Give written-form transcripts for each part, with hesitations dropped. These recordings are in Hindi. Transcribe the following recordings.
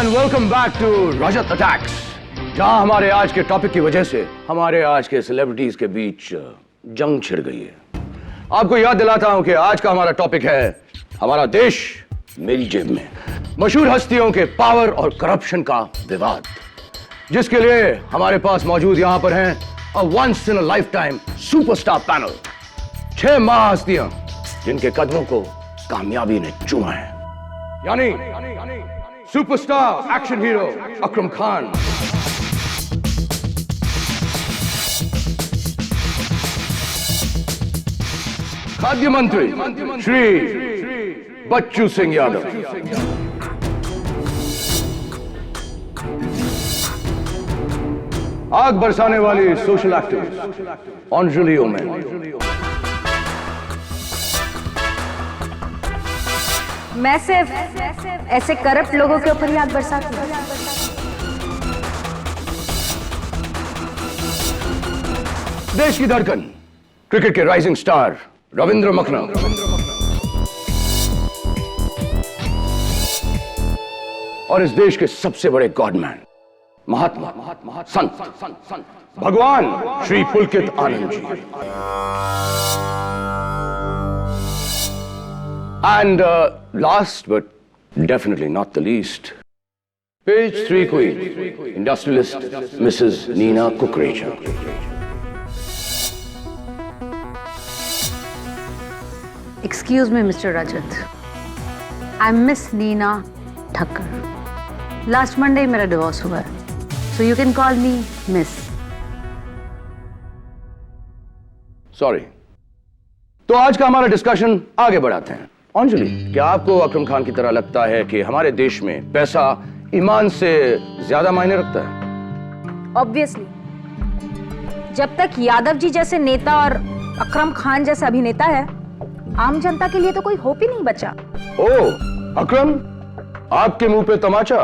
And welcome back to Rajat attacks, जहां हमारे आज के टॉपिक की वजह से हमारे आज के सेलिब्रिटीज के बीच जंग छिड़ गई है। आपको याद दिलाता हूं कि आज का हमारा टॉपिक है हमारा देश मेरी जेब में, मशहूर हस्तियों के पावर और करप्शन का विवाद, जिसके लिए हमारे पास मौजूद यहां पर हैं a once in a life time superstar panel. 6 महाहस्तियां जिनके कदमों को कामयाबी ने चूमा है, यानी superstar action hero Akram Khan, खाद्य मंत्री श्री बच्चू सिंह यादव, आग बरसाने वाली सोशल एक्टिविस्ट अंजलि ओमेन, मैं सिर्फ ऐसे करप्ट लोगों के ऊपर ही आग बरसाती हूं। देश की धड़कन, क्रिकेट के राइजिंग स्टार रविंद्र मखना, और इस देश के सबसे बड़े गॉडमैन महात्मा संत भगवान श्री पुलकित Anand ji, and last but definitely not the least, page 3 queen, industrialist Mrs. Nina Kukreja. Excuse me, Mr. Rajat. I'm Miss Nina Thakkar. Last Monday मेरा डिवोर्स हुआ है, so you can call me Miss. Sorry. तो आज का हमारा डिस्कशन आगे बढ़ाते हैं। अंजलि, क्या आपको अकरम खान की तरह लगता है कि हमारे देश में पैसा ईमान से ज्यादा मायने रखता है? Obviously. जब तक यादव जी जैसे नेता और अकरम खान जैसा अभिनेता है, आम जनता के लिए तो कोई होप ही नहीं बचा। ओह, अकरम, आपके मुंह पे तमाचा।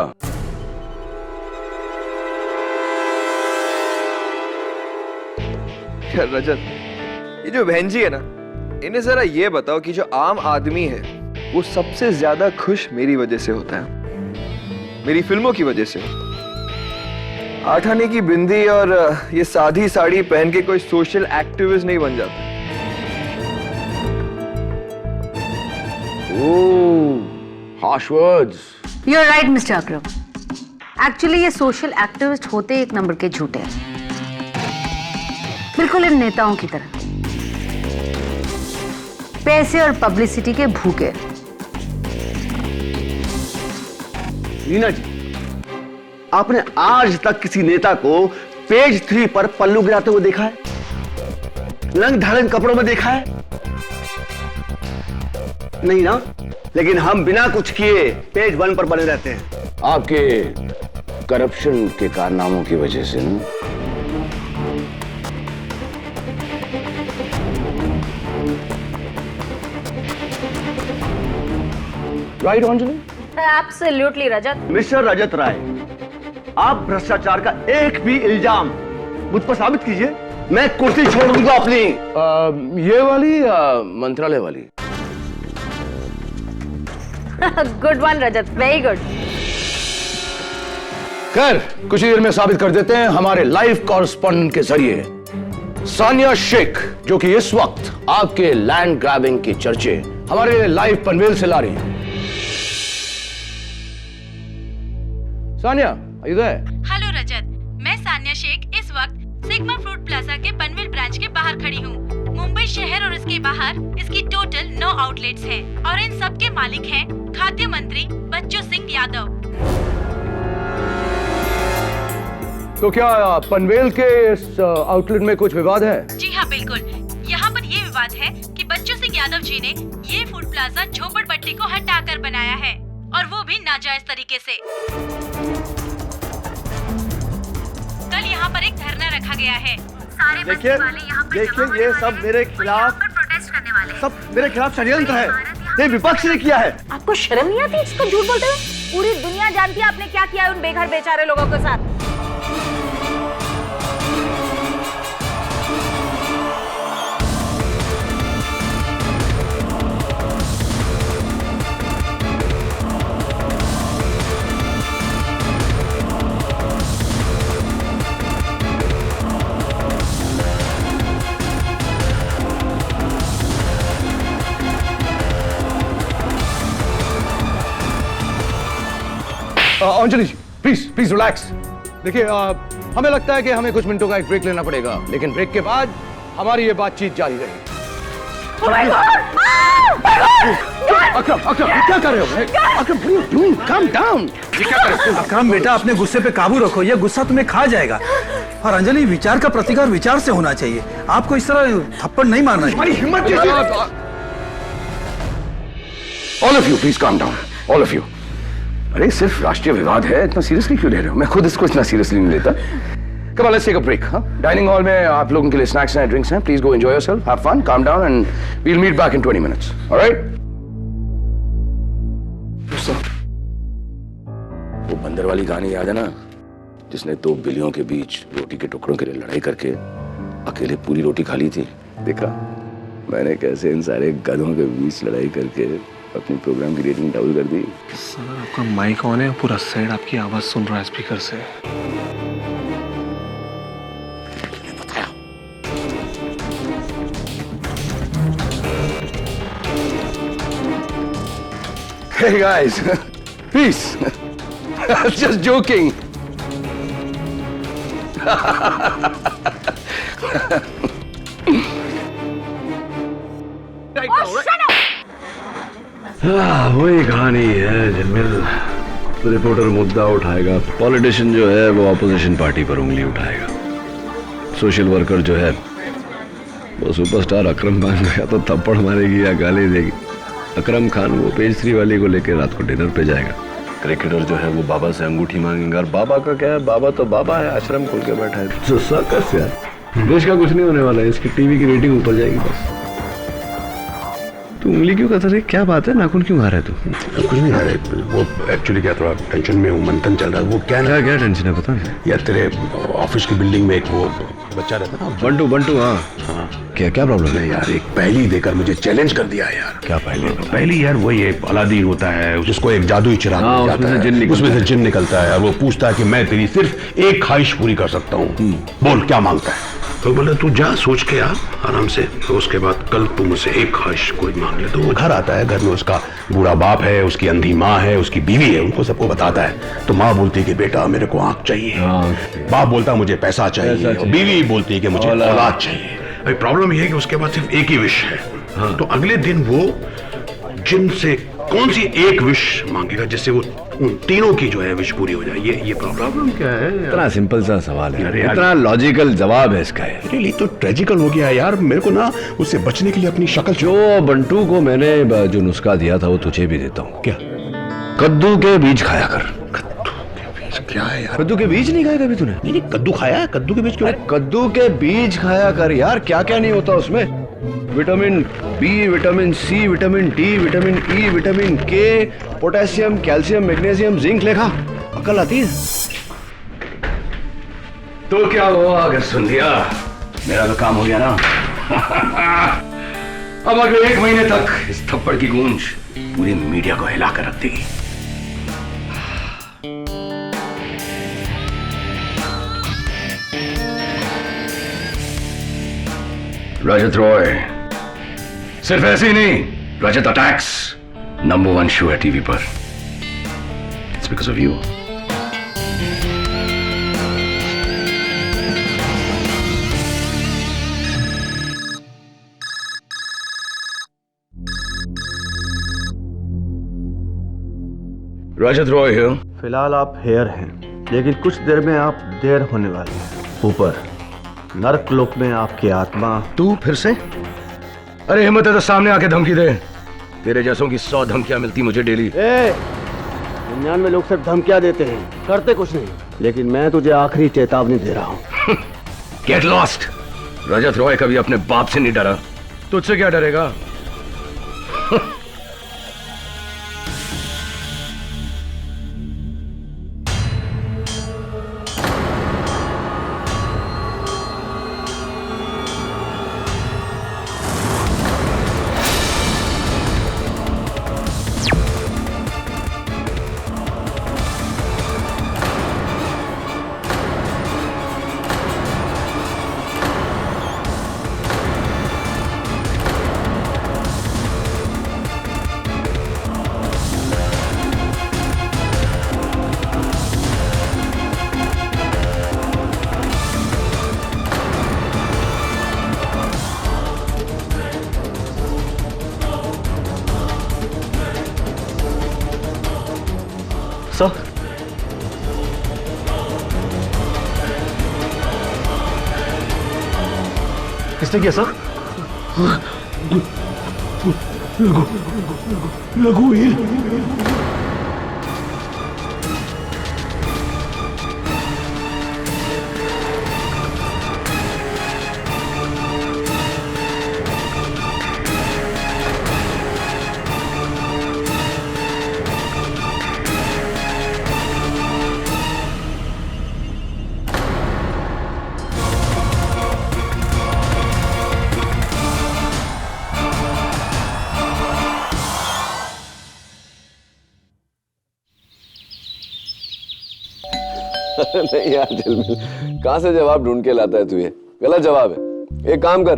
यार रजत, ये जो बहन जी है ना, इन्हें जरा ये बताओ कि जो आम आदमी है वो सबसे ज्यादा खुश मेरी वजह से होता है, मेरी फिल्मों की वजह से। 8 आने की बिंदी और ये सादी साड़ी पहन के कोई सोशल एक्टिविस्ट नहीं बन जाता। harsh words. You're right, Mr. Akram. Actually, ये सोशल एक्टिविस्ट होते एक नंबर के झूठे हैं, बिल्कुल इन नेताओं की तरह, पैसे और पब्लिसिटी के भूखे। नीना जी, आपने आज तक किसी नेता को पेज 3 पर पल्लू गिराते हुए देखा है? रंग ढालन कपड़ों में देखा है? नहीं ना? लेकिन हम बिना कुछ किए पेज 1 पर बने रहते हैं। आपके करप्शन के कारनामों की वजह से ना? राइट अंजलि? एब्सोल्युटली रजत। मिस्टर रजत राय, आप भ्रष्टाचार का एक भी इल्जाम मुझ पर साबित कीजिए, मैं कुर्सी छोड़ दूंगा अपनी। ये वाली या मंत्रालय वाली? गुड वन रजत, वेरी गुड। खैर, कुछ ही देर में साबित कर देते हैं हमारे लाइव कॉरेस्पॉन्डेंट के जरिए। सानिया शेख, जो कि इस वक्त आपके लैंड ग्रैबिंग के चर्चे हमारे लाइव पनवेल से ला रही है। Sania, are you there? Hello Rajat, मैं सानिया शेख इस वक्त सिग्मा फ्रूट प्लाजा के पनवेल ब्रांच के बाहर खड़ी हूँ। मुंबई शहर और इसके बाहर इसकी टोटल 9 आउटलेट्स हैं और इन सब के मालिक हैं खाद्य मंत्री बच्चू सिंह यादव। तो क्या पनवेल के इस आउटलेट में कुछ विवाद है? जी हाँ, बिल्कुल। यहाँ पर ये विवाद है कि बच्चू सिंह यादव जी ने ये फूड प्लाजा झोपड़पट्टी को हटाकर बनाया है, और वो भी नाजायज तरीके से। कल यहाँ पर एक धरना रखा गया है। सारे देखिए, ये सब मेरे खिलाफ प्रोटेस्ट करने वाले सब मेरे खिलाफ षड्यंत्र है। ये विपक्ष ने किया है। आपको शर्म नहीं आती इसको झूठ बोलते हुए? पूरी दुनिया जानती है आपने क्या किया है उन बेघर बेचारे लोगों के साथ। अंजलि जी प्लीज प्लीज रिलैक्स। देखिए हमें लगता है कि हमें कुछ मिनटों का एक ब्रेक लेना पड़ेगा, लेकिन ब्रेक के बाद हमारी ये बातचीत जारी रहेगी। अकरम अकरम क्या कर रहे हो? अकरम what are you doing? Calm down। ये क्या कर रहे हो? अकरम बेटा, अपने गुस्से पे काबू रखो, ये गुस्सा तुम्हें खा जाएगा। और अंजलि, विचार का प्रतिकार विचार से होना चाहिए, आपको इस तरह थप्पड़ नहीं मारना चाहिए। हमारी हिम्मत कैसी? All of you please calm down, all of you। अरे सिर्फ राष्ट्रीय विवाद है, इतना सीरियसली क्यों ले रहे हो? मैं खुद इसको इतना सीरियसली नहीं लेता। Come on, let's take a break, huh? Dining hall में आप लोगों के लिए स्नैक्स हैं, ड्रिंक्स हैं। Please go enjoy yourself, have fun, calm down, and we'll meet back in 20 minutes. All right? वो बंदर वाली कहानी याद है ना, जिसने दो बिल्लियों के बीच रोटी के टुकड़ों के लिए लड़ाई करके अकेले पूरी रोटी खा ली थी? देखा मैंने कैसे इन सारे गधों के बीच लड़ाई करके अपने प्रोग्राम की रेटिंग डबल कर दी। सर आपका माइक ऑन है, पूरा साइड आपकी आवाज सुन रहा है स्पीकर से। Hey guys, peace. Just joking. वही कहानी है जिनमें रिपोर्टर मुद्दा उठाएगा, पॉलिटिशियन जो है वो ऑपोजिशन पार्टी पर उंगली उठाएगा, सोशल वर्कर जो है वो सुपरस्टार अकरम खान को या तो थप्पड़ मारेगी या गाली देगी। अकरम खान वो पेज 3 वाली को लेकर रात को डिनर पे जाएगा। क्रिकेटर जो है वो बाबा से अंगूठी मांगेगा, और बाबा का क्या है, बाबा तो बाबा है, आश्रम खोल के बैठा है। तो सर्कस यार, देश का कुछ नहीं होने वाला है, इसकी टीवी की रेटिंग ऊपर जाएगी बस। तू उंगली क्यों कर रही, क्या बात है, नाखून क्यों खा रहा है तू? कुछ नहीं आ रहे, वो एक्चुअली क्या थोड़ा टेंशन में हूँ, मंथन चल रहा है। वो क्या क्या टेंशन है पता है? यार तेरे ऑफिस की बिल्डिंग में एक वो बच्चा रहता ना, बंटू बंटू। हाँ क्या प्रॉब्लम है यार? एक पहेली देकर मुझे चैलेंज कर दिया है यार। क्या पहली यार वही एक अलादीन होता है, जिसको एक जादुई चिराग मिल जाता है, उसमें से जिन निकलता है और वो पूछता है कि मैं तेरी सिर्फ एक ख्वाहिश पूरी कर सकता हूँ, बोल क्या मांगता है? तो बोला तू जा सोच के आ आराम से, तो उसके बाद कल तू मुझसे एक ख्वाहिश कोई मांग ले। तो वो घर आता है, घर में उसका बूढ़ा बाप है, उसकी अंधी माँ है, उसकी बीवी है, उनको सबको बताता है। तो माँ बोलती है कि बेटा मेरे को आंख चाहिए, बाप बोलता मुझे पैसा चाहिए, और बीवी बोलती है कि मुझे औलाद चाहिए। भाई प्रॉब्लम यह है कि उसके पास सिर्फ एक ही विश है। तो अगले दिन वो जिन से कौन सी एक विश मांगेगा जिससे वो उन तीनों की जो है विश पूरी हो जाए, ये प्रॉब्लम क्या है? इतना सिंपल सा सवाल है, इतना लॉजिकल जवाब है इसका। रियली तो ट्रेजिकल हो गया यार, मेरे को ना उससे बचने के लिए अपनी शक्ल जो बंटू को मैंने जो नुस्खा दिया था वो तुझे भी देता हूँ। क्या? कद्दू के बीज खाया कर। क्या है यार? कद्दू के बीज नहीं खाया कभी तूने? नहीं कद्दू खाया है, कद्दू के बीज क्यों? कद्दू के बीज खाया कर यार, क्या क्या नहीं होता उसमें, vitamin B, vitamin C, vitamin D, vitamin E, vitamin K, potassium, calcium, magnesium, zinc लेखा, अकल आती है। तो क्या हुआ अगर सुन लिया? मेरा तो काम हो गया ना। अब अगले 1 महीने तक इस थप्पड़ की गूंज पूरी मीडिया को हिला कर रख देगी। रजत रॉय सिर्फ ऐसे ही नहीं, रजत अटैक्स नंबर 1 शो है टीवी पर। It's because of you. Rajat Roy है। फिलहाल आप हेयर हैं, लेकिन कुछ देर में आप देर होने वाले हैं। ऊपर नर्क लोक में आपकी आत्मा। तू फिर से? अरे हिम्मत है तो सामने आके धमकी दे। तेरे जैसों की 100 धमकियां मिलती मुझे डेली। 99 लोग सिर्फ धमकियां देते हैं, करते कुछ नहीं। लेकिन मैं तुझे आखिरी चेतावनी दे रहा हूँ। Get lost. रजत रॉय कभी अपने बाप से नहीं डरा, तुझसे क्या डरेगा? सर किसने किया सर? रघुवीर नहीं यार झिलमिल, कहां से जवाब ढूंढ के लाता है तू? ये गलत जवाब है। एक काम कर,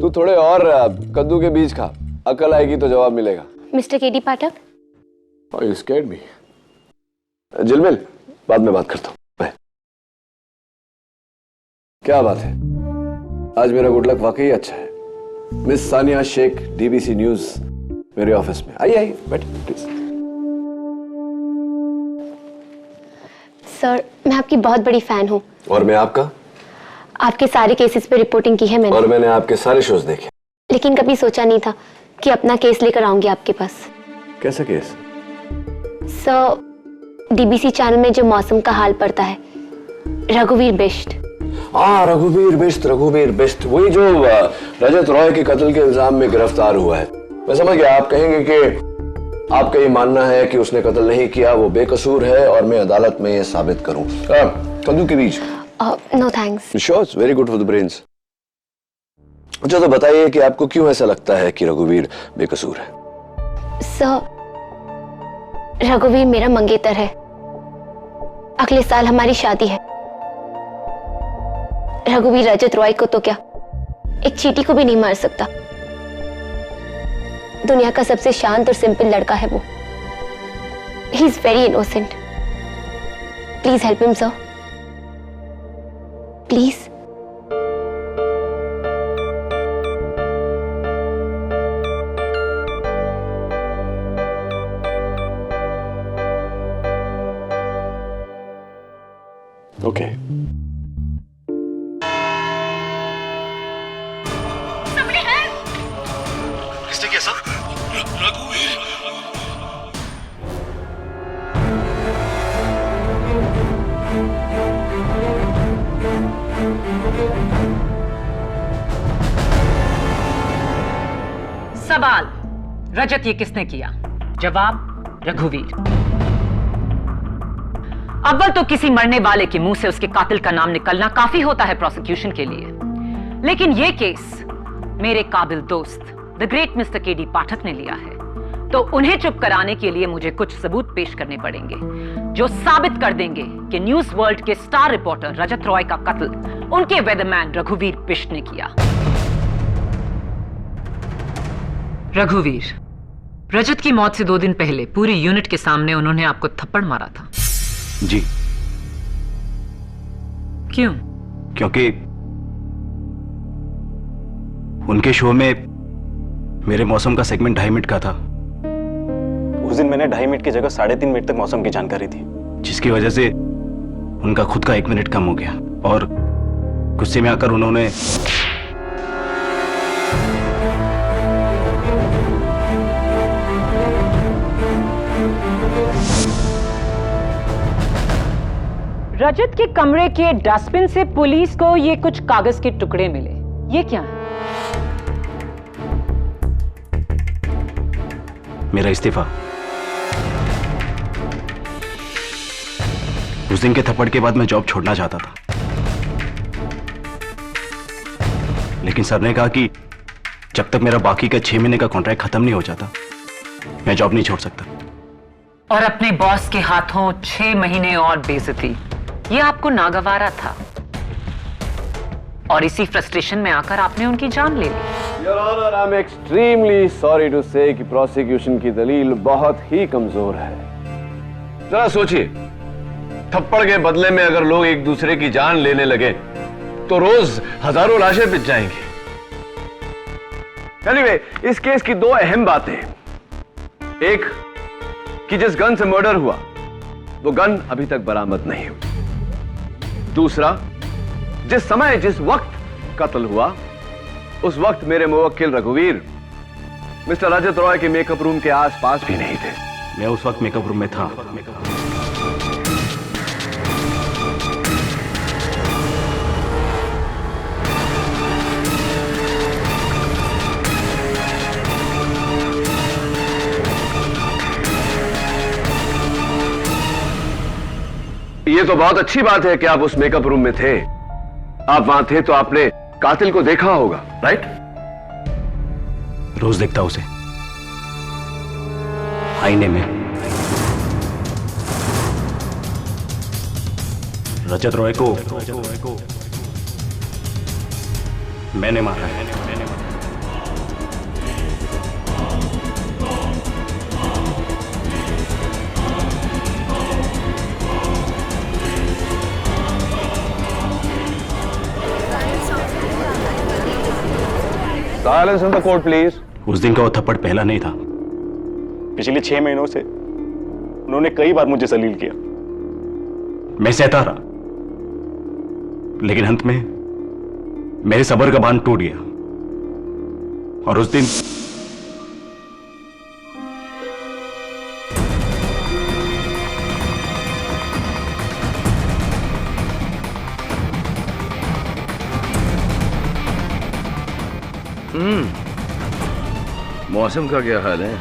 तू थोड़े और कद्दू के बीज खा, अकल आएगी तो जवाब मिलेगा। Mister KD Pathak, Oh, you scared me. झिलमिल, बाद में बात करता हूँ। बाय। क्या बात है, आज मेरा गुड लक वाकई अच्छा है। Miss Sania Sheikh, DBC news मेरे ऑफिस में। आइए आइए, बैठिए प्लीज। सर मैं आपकी बहुत बड़ी फैन हूँ। और मैं आपका? आपके सारे केसेस पे रिपोर्टिंग की है मैंने। और मैंने आपके सारे शोज देखे। लेकिन कभी सोचा नहीं था कि अपना केस लेकर आऊंगी आपके पास। कैसा केस? सर डीबीसी चैनल में जो मौसम का हाल पड़ता है, रघुवीर बिष्ट। हाँ, रघुवीर बिष्ट, वही जो रजत रॉय के कत्ल के इल्जाम में गिरफ्तार हुआ है। मैं समझ गया, आप कहेंगे कि आपका ये मानना है कि उसने कत्ल नहीं किया, वो बेकसूर है और मैं अदालत में ये साबित करूं। कद्दू के बीज? No thanks. Sure, very good for the brains. अच्छा तो बताइए कि आपको क्यों ऐसा लगता है कि रघुवीर बेकसूर है? सर रघुवीर मेरा मंगेतर है। अगले साल हमारी शादी है। रघुवीर रजत रॉय को तो क्या, एक चींटी को भी नहीं मार सकता। दुनिया का सबसे शांत और सिंपल लड़का है वो। He is very innocent. Please help him sir, please. Okay. किसने किया सर? सवाल, रजत ये किसने किया? जवाब, रघुवीर। अव्वल तो किसी मरने वाले के मुंह से उसके कातिल का नाम निकलना काफी होता है प्रोसिक्यूशन के लिए, लेकिन यह केस मेरे काबिल दोस्त द ग्रेट मिस्टर केडी पाठक ने लिया है, तो उन्हें चुप कराने के लिए मुझे कुछ सबूत पेश करने पड़ेंगे जो साबित कर देंगे कि न्यूज वर्ल्ड के स्टार रिपोर्टर रजत रॉय का कत्ल उनके वेदरमैन रघुवीर बिष्ट ने किया। रघुवीर, रजत की मौत से 2 दिन पहले पूरी यूनिट के सामने उन्होंने आपको थप्पड़ मारा था। जी। क्यों? क्योंकि उनके शो में मेरे मौसम का सेगमेंट 2.5 मिनट का था। उस दिन मैंने 2.5 मिनट की जगह 3.5 मिनट तक मौसम की जानकारी दी, जिसकी वजह से उनका खुद का 1 मिनट कम हो गया और गुस्से में आकर उन्होंने रजत के कमरे के डस्टबिन से पुलिस को ये कुछ कागज के टुकड़े मिले, ये क्या है? मेरा इस्तीफा। उस दिन के थप्पड़ के बाद मैं जॉब छोड़ना चाहता था, लेकिन सर ने कहा कि जब तक मेरा बाकी का 6 महीने का कॉन्ट्रैक्ट खत्म नहीं हो जाता, मैं जॉब नहीं छोड़ सकता। और अपने बॉस के हाथों 6 महीने और बेइज्जती, ये आपको नागवारा था और इसी फ्रस्ट्रेशन में आकर आपने उनकी जान ले ली। Your honour, I am extremely sorry to say कि प्रोसिक्यूशन की दलील बहुत ही कमजोर है। जरा सोचिए, थप्पड़ के बदले में अगर लोग एक दूसरे की जान लेने लगे तो रोज हजारों लाशें पिट जाएंगी। एनीवे, इस केस की 2 अहम बातें, एक कि जिस गन से मर्डर हुआ वो गन अभी तक बरामद नहीं हुई। दूसरा, जिस समय जिस वक्त कत्ल हुआ उस वक्त मेरे मुवक्किल रघुवीर मिस्टर रजत रॉय के मेकअप रूम के आसपास भी नहीं थे। मैं उस वक्त मेकअप रूम में था। ये तो बहुत अच्छी बात है कि आप उस मेकअप रूम में थे। आप वहां थे तो आपने कातिल को देखा होगा, राइट? रोज देखता उसे आईने में। रजत रॉय को मैंने मारा है। Silence in the court, please. उस दिन का वो थप्पड़ पहला नहीं था। पिछले 6 महीनों से उन्होंने कई बार मुझे जलील किया। मैं सहता रहा, लेकिन अंत में मेरे सब्र का बांध टूट गया और उस दिन मौसम का क्या हाल है?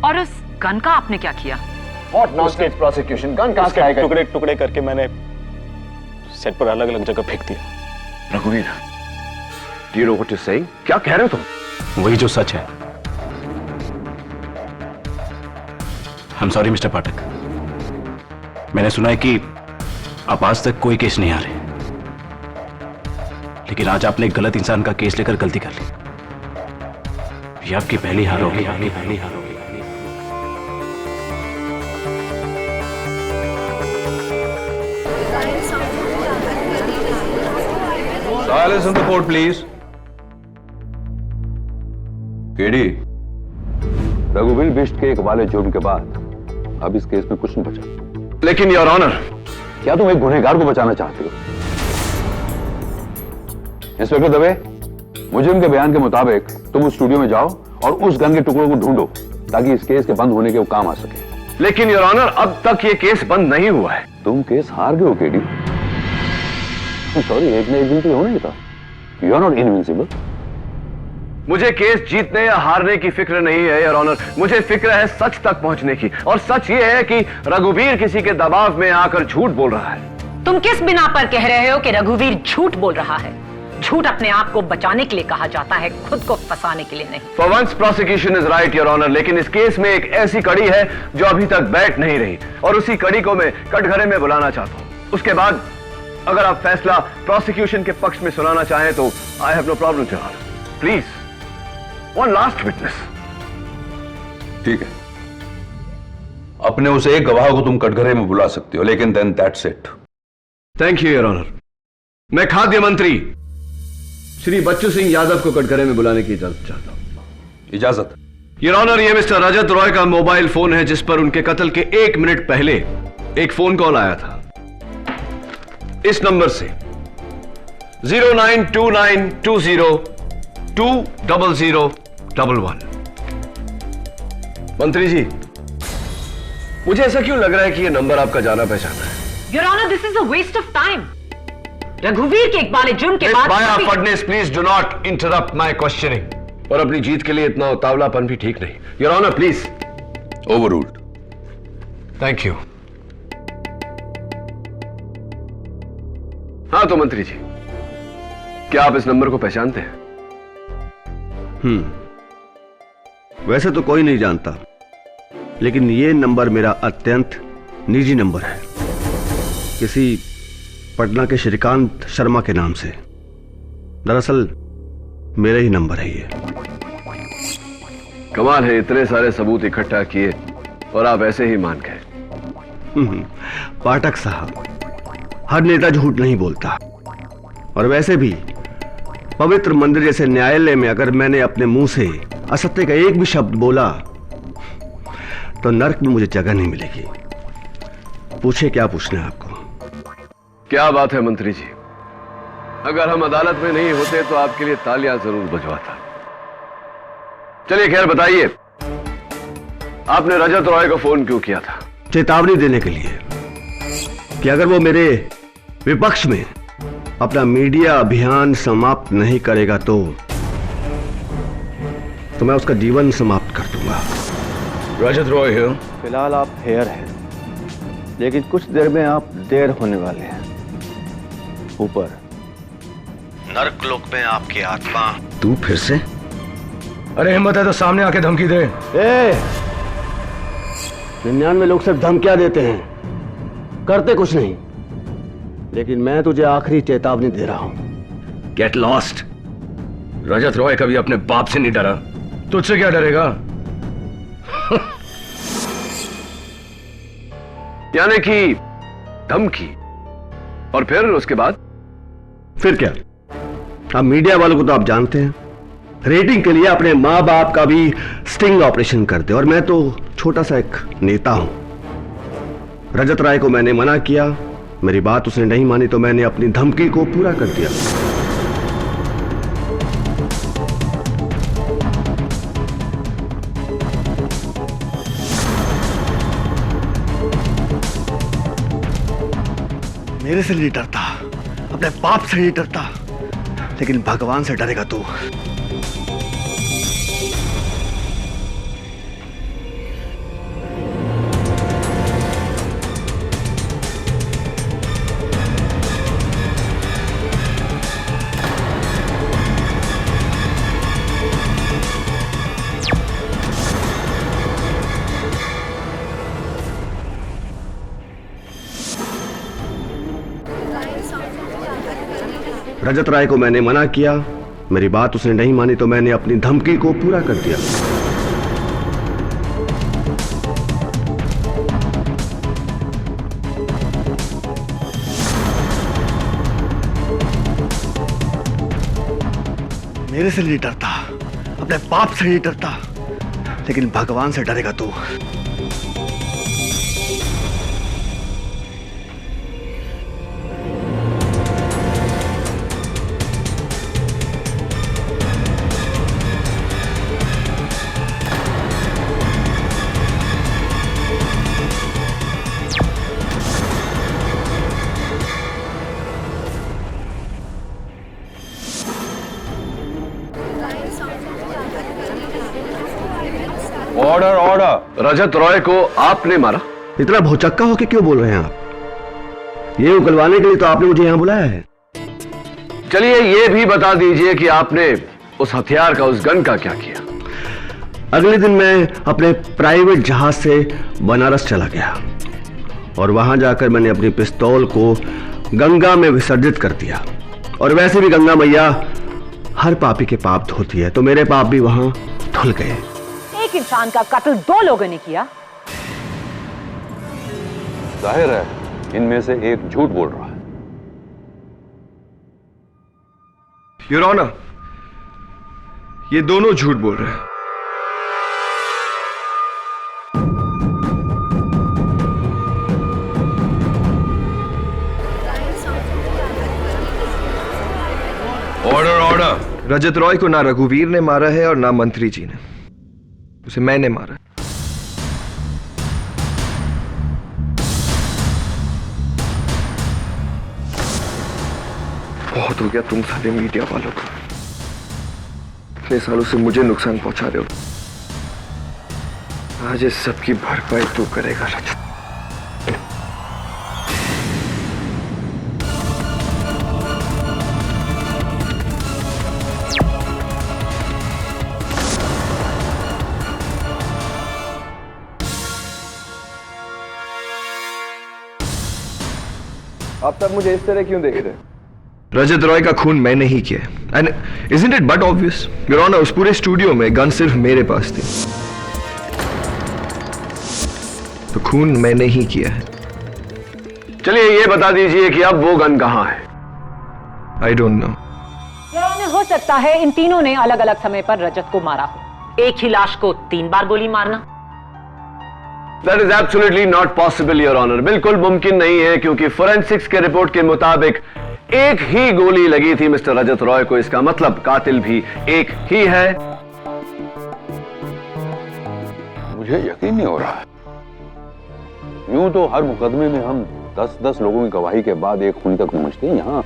और उस गन का आपने क्या किया? What nonsense prosecution? गन कहां से आएगा? टुकड़े टुकड़े करके मैंने सेट पर अलग अलग जगह फेंक दिया। रघुवीर, do you know what you're saying? क्या कह रहे हो तुम? वही जो सच है। I'm sorry मिस्टर पाठक, मैंने सुना है कि आप आज तक कोई केस नहीं हारे, लेकिन आज आपने एक गलत इंसान का केस लेकर गलती कर ली। ये आपकी पहली हार होगी। Silence in the court, please. KD, रघुवीर बिष्ट के एक वाले जुर्म के बाद अब इस केस में कुछ नहीं बचा। लेकिन योर ऑनर, क्या तुम एक गुनहगार को बचाना चाहते हो? इंस्पेक्टर दवे, मुजरिम के बयान के मुताबिक तुम उस स्टूडियो में जाओ और उस गन के टुकड़ों को ढूंढो ताकि इस केस के बंद होने के वो काम आ सके। लेकिन योर ऑनर, अब तक ये केस बंद नहीं हुआ है। तुम केस हार गए हो केडी। सॉरी, एक न एक दिन तो होना ही था। You are not invincible. मुझे केस जीतने या हारने की फिक्र नहीं है योर ऑनर, मुझे फिक्र है सच तक पहुंचने की। और सच ये है कि रघुवीर किसी के दबाव में आकर झूठ बोल रहा है। तुम किस बिना पर कह रहे हो कि रघुवीर झूठ बोल रहा है? झूठ अपने आप को बचाने के लिए कहा जाता है, खुद को फंसाने के लिए नहीं। For once prosecution is right your honour, लेकिन इस केस में एक ऐसी कड़ी है जो अभी तक बैठ नहीं रही और उसी कड़ी को मैं कटघरे में बुलाना चाहता हूं। उसके बाद अगर आप फैसला प्रोसिक्यूशन के पक्ष में सुनाना चाहें तो I have no problem your honour. Please, one last witness. ठीक है, अपने उस एक गवाह को तुम कटघरे में बुला सकते हो, लेकिन then that's it. Thank you your honour. मैं खाद्य मंत्री श्री बच्चू सिंह यादव को कटघरे में बुलाने की इजाजत चाहता हूं। इजाजत। योर ऑनर, ये मिस्टर रजत रॉय का मोबाइल फोन है जिस पर उनके कत्ल के 1 मिनट पहले एक फोन कॉल आया था। इस नंबर से 0929202011। मंत्री जी, मुझे ऐसा क्यों लग रहा है कि यह नंबर आपका जाना पहचाना है? Your honour, this is a waste of time. रघुवीर के इकबाल जुर्म के बाद Maya Phadnis, please do not interrupt my questioning. और अपनी जीत के लिए इतना उतावलापन भी ठीक नहीं। Your honour, please. Overruled. Thank you. हाँ तो मंत्री जी, क्या आप इस नंबर को पहचानते हैं? वैसे तो कोई नहीं जानता, लेकिन यह नंबर मेरा अत्यंत निजी नंबर है। किसी पटना के श्रीकांत शर्मा के नाम से। दरअसल मेरे ही नंबर है ये। कमाल है, इतने सारे सबूत इकट्ठा किए और आप ऐसे ही मान गए। पाठक साहब, हर नेता झूठ नहीं बोलता। और वैसे भी पवित्र मंदिर जैसे न्यायालय में अगर मैंने अपने मुंह से असत्य का एक भी शब्द बोला तो नर्क में मुझे जगह नहीं मिलेगी। पूछे क्या पूछना है आपको। क्या बात है मंत्री जी, अगर हम अदालत में नहीं होते तो आपके लिए तालियां जरूर बजवाता। चलिए खैर बताइए, आपने रजत रॉय को फोन क्यों किया था? चेतावनी देने के लिए कि अगर वो मेरे विपक्ष में अपना मीडिया अभियान समाप्त नहीं करेगा तो मैं उसका जीवन समाप्त कर दूंगा। रजत रॉय है। फिलहाल आप हेयर हैं, लेकिन कुछ देर में आप देर होने वाले हैं। ऊपर नर्क लोक में आपकी आत्मा। तू फिर से? अरे हिम्मत है तो सामने आके धमकी दे। 99 लोग सिर्फ धमकियां देते हैं, करते कुछ नहीं। लेकिन मैं तुझे आखिरी चेतावनी दे रहा हूं। Get lost. रजत रॉय कभी अपने बाप से नहीं डरा, तुझसे क्या डरेगा? यानी कि धमकी, और फिर उसके बाद? फिर क्या? अब मीडिया वालों को तो आप जानते हैं, रेटिंग के लिए अपने मां बाप का भी स्टिंग ऑपरेशन करते, और मैं तो छोटा सा एक नेता हूं। रजत राय को मैंने मना किया, मेरी बात उसने नहीं मानी तो मैंने अपनी धमकी को पूरा कर दिया। मेरे से नहीं डरता, अपने बाप से नहीं डरता, लेकिन भगवान से डरेगा तू। रजत राय को मैंने मना किया, मेरी बात उसने नहीं मानी तो मैंने अपनी धमकी को पूरा कर दिया। मेरे से नहीं डरता, अपने बाप से नहीं डरता, लेकिन भगवान से डरेगा तू। Order order. रजत रॉय को आपने मारा? इतना भौचक्का होके क्यों बोल रहे हैं आप? ये उगलवाने के लिए तो आपने मुझे यहां बुलाया है। चलिए ये भी बता दीजिए कि आपने उस हथियार का, उस गन का क्या किया? अगले दिन मैं अपने प्राइवेट जहाज से बनारस चला गया और वहां जाकर मैंने अपनी पिस्तौल को गंगा में विसर्जित कर दिया। और वैसे भी गंगा मैया हर पापी के पाप धोती है, तो मेरे पाप भी वहां धुल गए। एक इंसान का कत्ल 2 लोगों ने किया। जाहिर है इनमें से एक झूठ बोल रहा है। योर ऑनर, ये दोनों झूठ बोल रहे हैं। Order order. रजत रॉय को ना रघुवीर ने मारा है और ना मंत्री जी ने, उसे मैंने मारा। बहुत हो गया तुम सारे मीडिया वालों को, इतने सालों से मुझे नुकसान पहुंचा रहे हो। आज इस सब की भरपाई तू करेगा रजत। आप तब मुझे इस तरह क्यों देख रहे हैं? रजत रॉय का खून मैंने ही किया and isn't it but obvious? Your honour, उस पूरे स्टूडियो में गन सिर्फ मेरे पास थी, तो खून मैंने ही किया है। चलिए ये बता दीजिए कि अब वो गन कहां है? I don't know. हो सकता है इन तीनों ने अलग अलग समय पर रजत को मारा हो। एक ही लाश को 3 बार गोली मारना? That is absolutely not possible, Your Honor. बिल्कुल मुमकिन नहीं है, क्योंकि फोरेंसिक्स के रिपोर्ट के मुताबिक एक ही गोली लगी थी मिस्टर रजत रॉय को। इसका मतलब कातिल भी एक ही है। मुझे यकीन नहीं हो रहा। यूं तो हर मुकदमे में हम 10-10 लोगों की गवाही के बाद एक खूनी तक पहुंचते हैं, यहाँ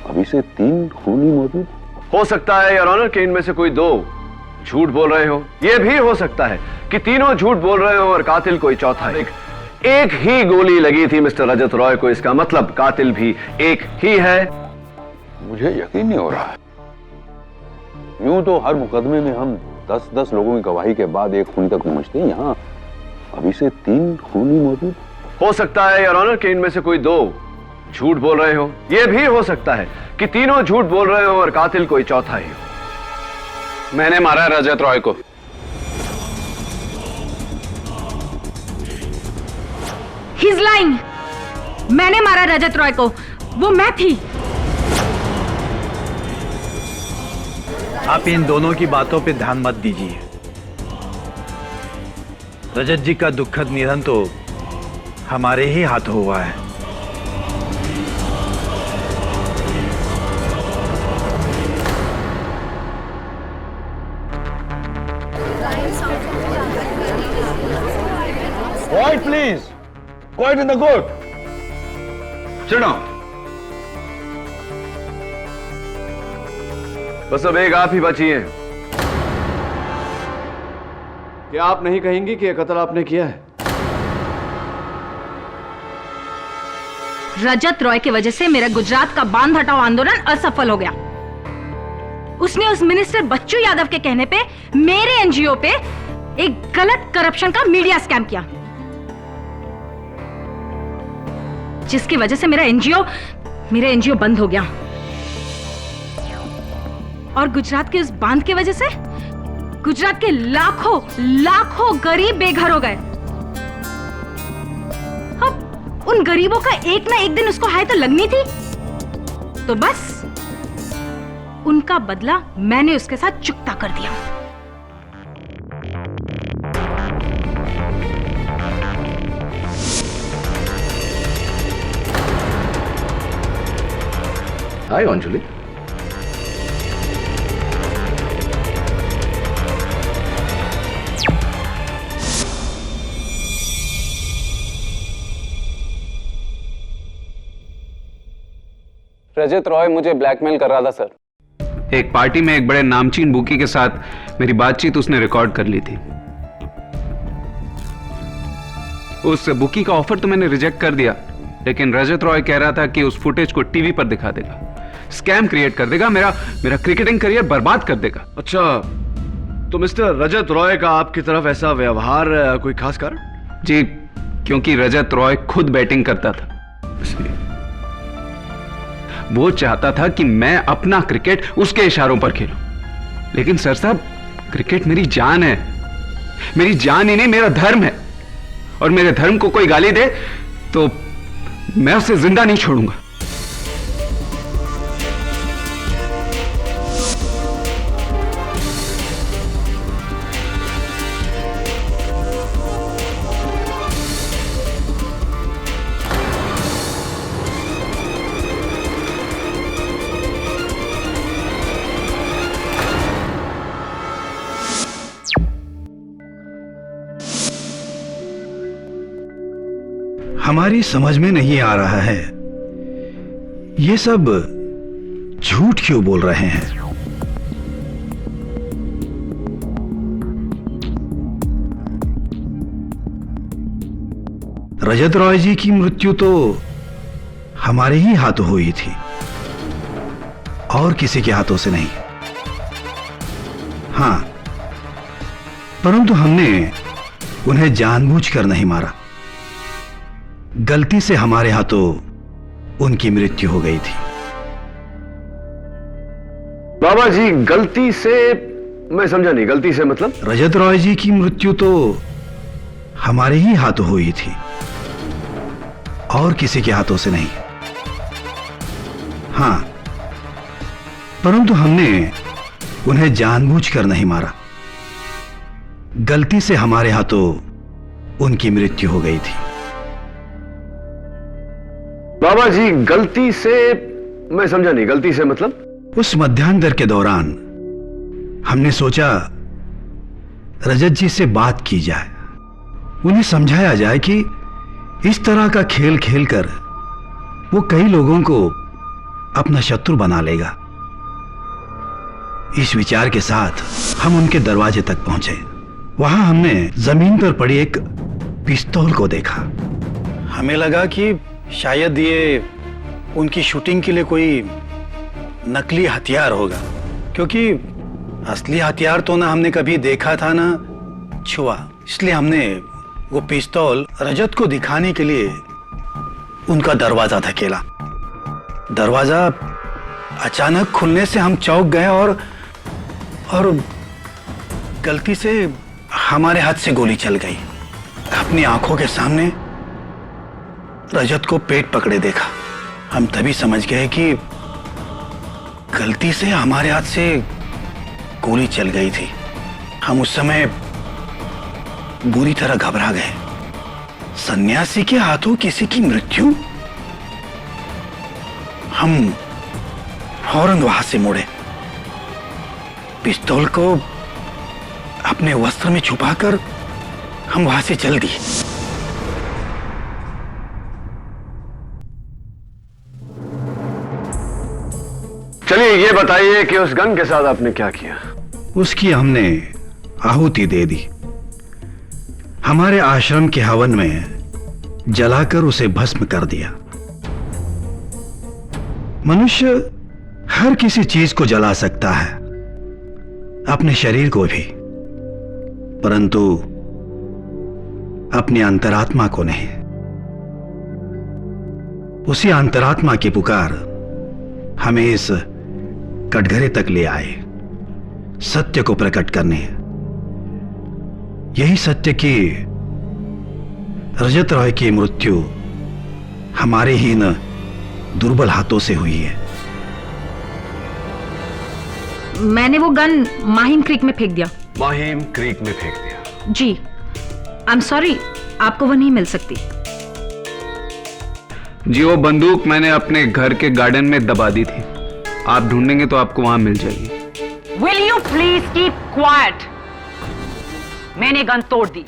अभी से 3 खूनी मौजूद। हो सकता है योर ऑनर कि इनमें से कोई 2 झूठ बोल रहे हो। यह भी हो सकता है कि तीनों झूठ बोल रहे हो और कातिल कोई चौथा है। एक ही गोली लगी थी मिस्टर रजत रॉय को। इसका मतलब कातिल भी एक ही है। मुझे यकीन नहीं हो रहा। यूं तो हर मुकदमे में हम 10-10 लोगों की गवाही के बाद एक खूनी तक पहुंचते हैं, यहाँ अभी से 3 खूनी मौजूद। हो सकता है योर ऑनर कि इनमें से कोई 2 झूठ बोल रहे हो। यह भी हो सकता है कि तीनों झूठ बोल रहे हो और कातिल कोई चौथा ही हो। मैंने मारा रजत रॉय को। He's lying. मैंने मारा रजत रॉय को, वो मैं थी। आप इन दोनों की बातों पे ध्यान मत दीजिए। रजत जी का दुखद निधन तो हमारे ही हाथों हुआ है। Quiet, please. Quiet in the court. Sit down. बस अब एक आप ही बची हैं। क्या आप नहीं कहेंगी कि यह कत्ल आपने किया है? रजत रॉय की वजह से मेरा गुजरात का बांध हटाओ आंदोलन असफल हो गया। उसने उस मिनिस्टर बच्चू यादव के कहने पे मेरे एनजीओ पे एक गलत करप्शन का मीडिया स्कैम किया, जिसकी वजह से मेरा एनजीओ बंद हो गया। और गुजरात के उस बांध की वजह से गुजरात के लाखों गरीब बेघर हो गए। अब उन गरीबों का एक ना एक दिन उसको हाय तो लगनी थी, तो बस उनका बदला मैंने उसके साथ चुकता कर दिया। हाय अंजलि। रजत रॉय मुझे ब्लैकमेल कर रहा था सर। एक पार्टी में एक बड़े नामचीन बुकी के साथ मेरी बातचीत उसने रिकॉर्ड कर ली थी। उस बुकी का ऑफर तो मैंने रिजेक्ट कर दिया, लेकिन रजत रॉय कह रहा था कि उस फुटेज को टीवी पर दिखा देगा, स्कैम क्रिएट कर देगा, मेरा क्रिकेटिंग करियर बर्बाद कर देगा। अच्छा, तो मिस्टर रजत रॉय का आपकी तरफ ऐसा व्यवहार कोई खास कारण? जी, क्योंकि रजत रॉय खुद बैटिंग करता था, इसलिए वो चाहता था कि मैं अपना क्रिकेट उसके इशारों पर खेलूं। लेकिन सर साहब, क्रिकेट मेरी जान है, मेरी जान ही नहीं, मेरा धर्म है। और मेरे धर्म को कोई गाली दे तो मैं उसे जिंदा नहीं छोड़ूंगा। हमारी समझ में नहीं आ रहा है ये सब झूठ क्यों बोल रहे हैं। रजत रॉय जी की मृत्यु तो हमारे ही हाथों हुई थी और किसी के हाथों से नहीं। हां, परंतु हमने उन्हें जानबूझकर नहीं मारा, गलती से हमारे हाथों उनकी मृत्यु हो गई थी। बाबा जी गलती से, मैं समझा नहीं, गलती से मतलब? रजत रॉय जी की मृत्यु तो हमारे ही हाथों हुई थी और किसी के हाथों से नहीं। हां, परंतु हमने उन्हें जानबूझकर नहीं मारा, गलती से हमारे हाथों उनकी मृत्यु हो गई थी। बाबा जी गलती से, मैं समझा नहीं, गलती से मतलब? उस मध्यांतर के दौरान हमने सोचा रजत जी से बात की जाए, उन्हें समझाया जाए कि इस तरह का खेल खेलकर वो कई लोगों को अपना शत्रु बना लेगा। इस विचार के साथ हम उनके दरवाजे तक पहुंचे। वहां हमने जमीन पर पड़ी एक पिस्तौल को देखा। हमें लगा कि शायद ये उनकी शूटिंग के लिए कोई नकली हथियार होगा, क्योंकि असली हथियार तो ना हमने कभी देखा था ना छुआ। इसलिए हमने वो पिस्तौल रजत को दिखाने के लिए उनका दरवाजा धकेला। दरवाजा अचानक खुलने से हम चौंक गए और गलती से हमारे हाथ से गोली चल गई। अपनी आंखों के सामने रजत को पेट पकड़े देखा। हम तभी समझ गए कि गलती से हमारे हाथ से गोली चल गई थी। हम उस समय बुरी तरह घबरा गए। सन्यासी के हाथों किसी की मृत्यु? हम फौरन वहां से मुड़े, पिस्तौल को अपने वस्त्र में छुपाकर हम वहां से चल दिए। चलिए ये बताइए कि उस गन के साथ आपने क्या किया? उसकी हमने आहुति दे दी। हमारे आश्रम के हवन में जलाकर उसे भस्म कर दिया। मनुष्य हर किसी चीज को जला सकता है, अपने शरीर को भी, परंतु अपनी अंतरात्मा को नहीं। उसी अंतरात्मा की पुकार हमें इस कटघरे तक ले आए, सत्य को प्रकट करने। यही सत्य कि रजत रॉय की मृत्यु हमारे ही इन दुर्बल हाथों से हुई है। मैंने वो गन माहिम क्रीक में फेंक दिया। माहिम क्रीक में फेंक दिया? जी, आई एम सॉरी, आपको वो नहीं मिल सकती। जी, वो बंदूक मैंने अपने घर के गार्डन में दबा दी थी। आप ढूंढेंगे तो आपको वहां मिल जाएगी। Will you please keep quiet? मैंने गन तोड़ दी,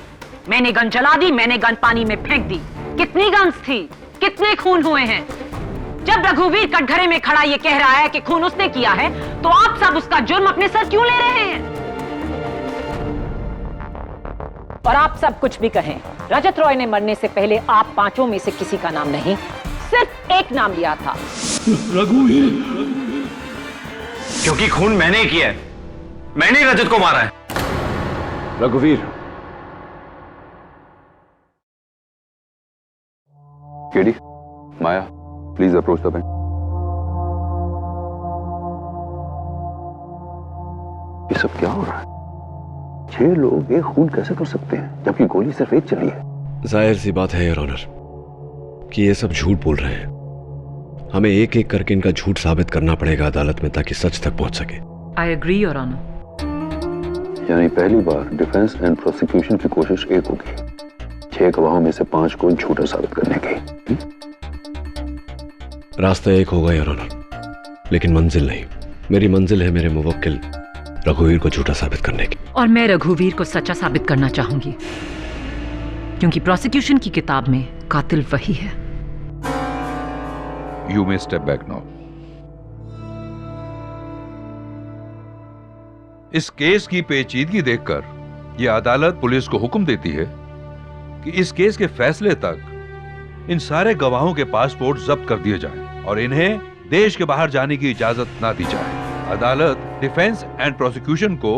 मैंने गन जला दी, मैंने गन पानी में फेंक दी। कितनी गन्स थी, कितने खून हुए हैं? जब रघुवीर कटघरे में खड़ा ये कह रहा है कि खून उसने किया है, तो आप सब उसका जुर्म अपने सर क्यों ले रहे हैं? और आप सब कुछ भी कहें, रजत रॉय ने मरने से पहले आप पांचों में से किसी का नाम नहीं, सिर्फ एक नाम लिया था, रघुवीर। क्योंकि खून मैंने ही किया है, मैंने ही रजत को मारा है। रघुवीर। KD, Maya, please approach the bench. ये सब क्या हो रहा है? 6 लोग एक खून कैसे कर सकते हैं जबकि गोली सिर्फ एक चली है? जाहिर सी बात है योर ऑनर कि ये सब झूठ बोल रहे हैं। हमें एक एक करके इनका झूठ साबित करना पड़ेगा अदालत में, ताकि सच तक पहुंच सके। I agree your honour. यानी पहली बार डिफेंस एंड प्रोसिक्यूशन की कोशिश एक होगी, 6 गवाहों में से 5 को झूठा साबित करने की। रास्ता एक होगा योर ऑनर, लेकिन मंजिल नहीं। मेरी मंजिल है मेरे मुवक्किल रघुवीर को झूठा साबित करने की। और मैं रघुवीर को सच्चा साबित करना चाहूंगी, क्योंकि प्रोसिक्यूशन की किताब में कातिल वही है। You may step back now. इस केस की पेचीदगी देखकर यह अदालत पुलिस को हुक्म देती है कि इस केस के फैसले तक इन सारे गवाहों के पासपोर्ट जब्त कर दिए जाएं और इन्हें देश के बाहर जाने की इजाजत ना दी जाए। अदालत डिफेंस एंड प्रोसिक्यूशन को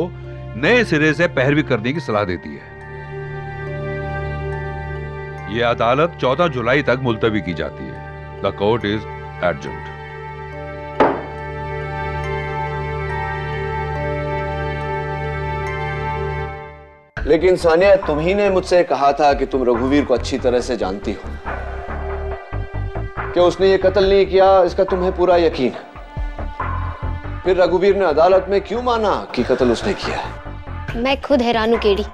नए सिरे से पैरवी करने की सलाह देती है। यह अदालत 14 जुलाई तक मुलतवी की जाती है। The court is adjourned. लेकिन सानिया, तुम ही ने मुझसे कहा था कि तुम रघुवीर को अच्छी तरह से जानती हो, कि उसने ये कत्ल नहीं किया इसका तुम्हें पूरा यकीन है। फिर रघुवीर ने अदालत में क्यों माना कि कत्ल उसने किया है? मैं खुद हैरान हूं केडी।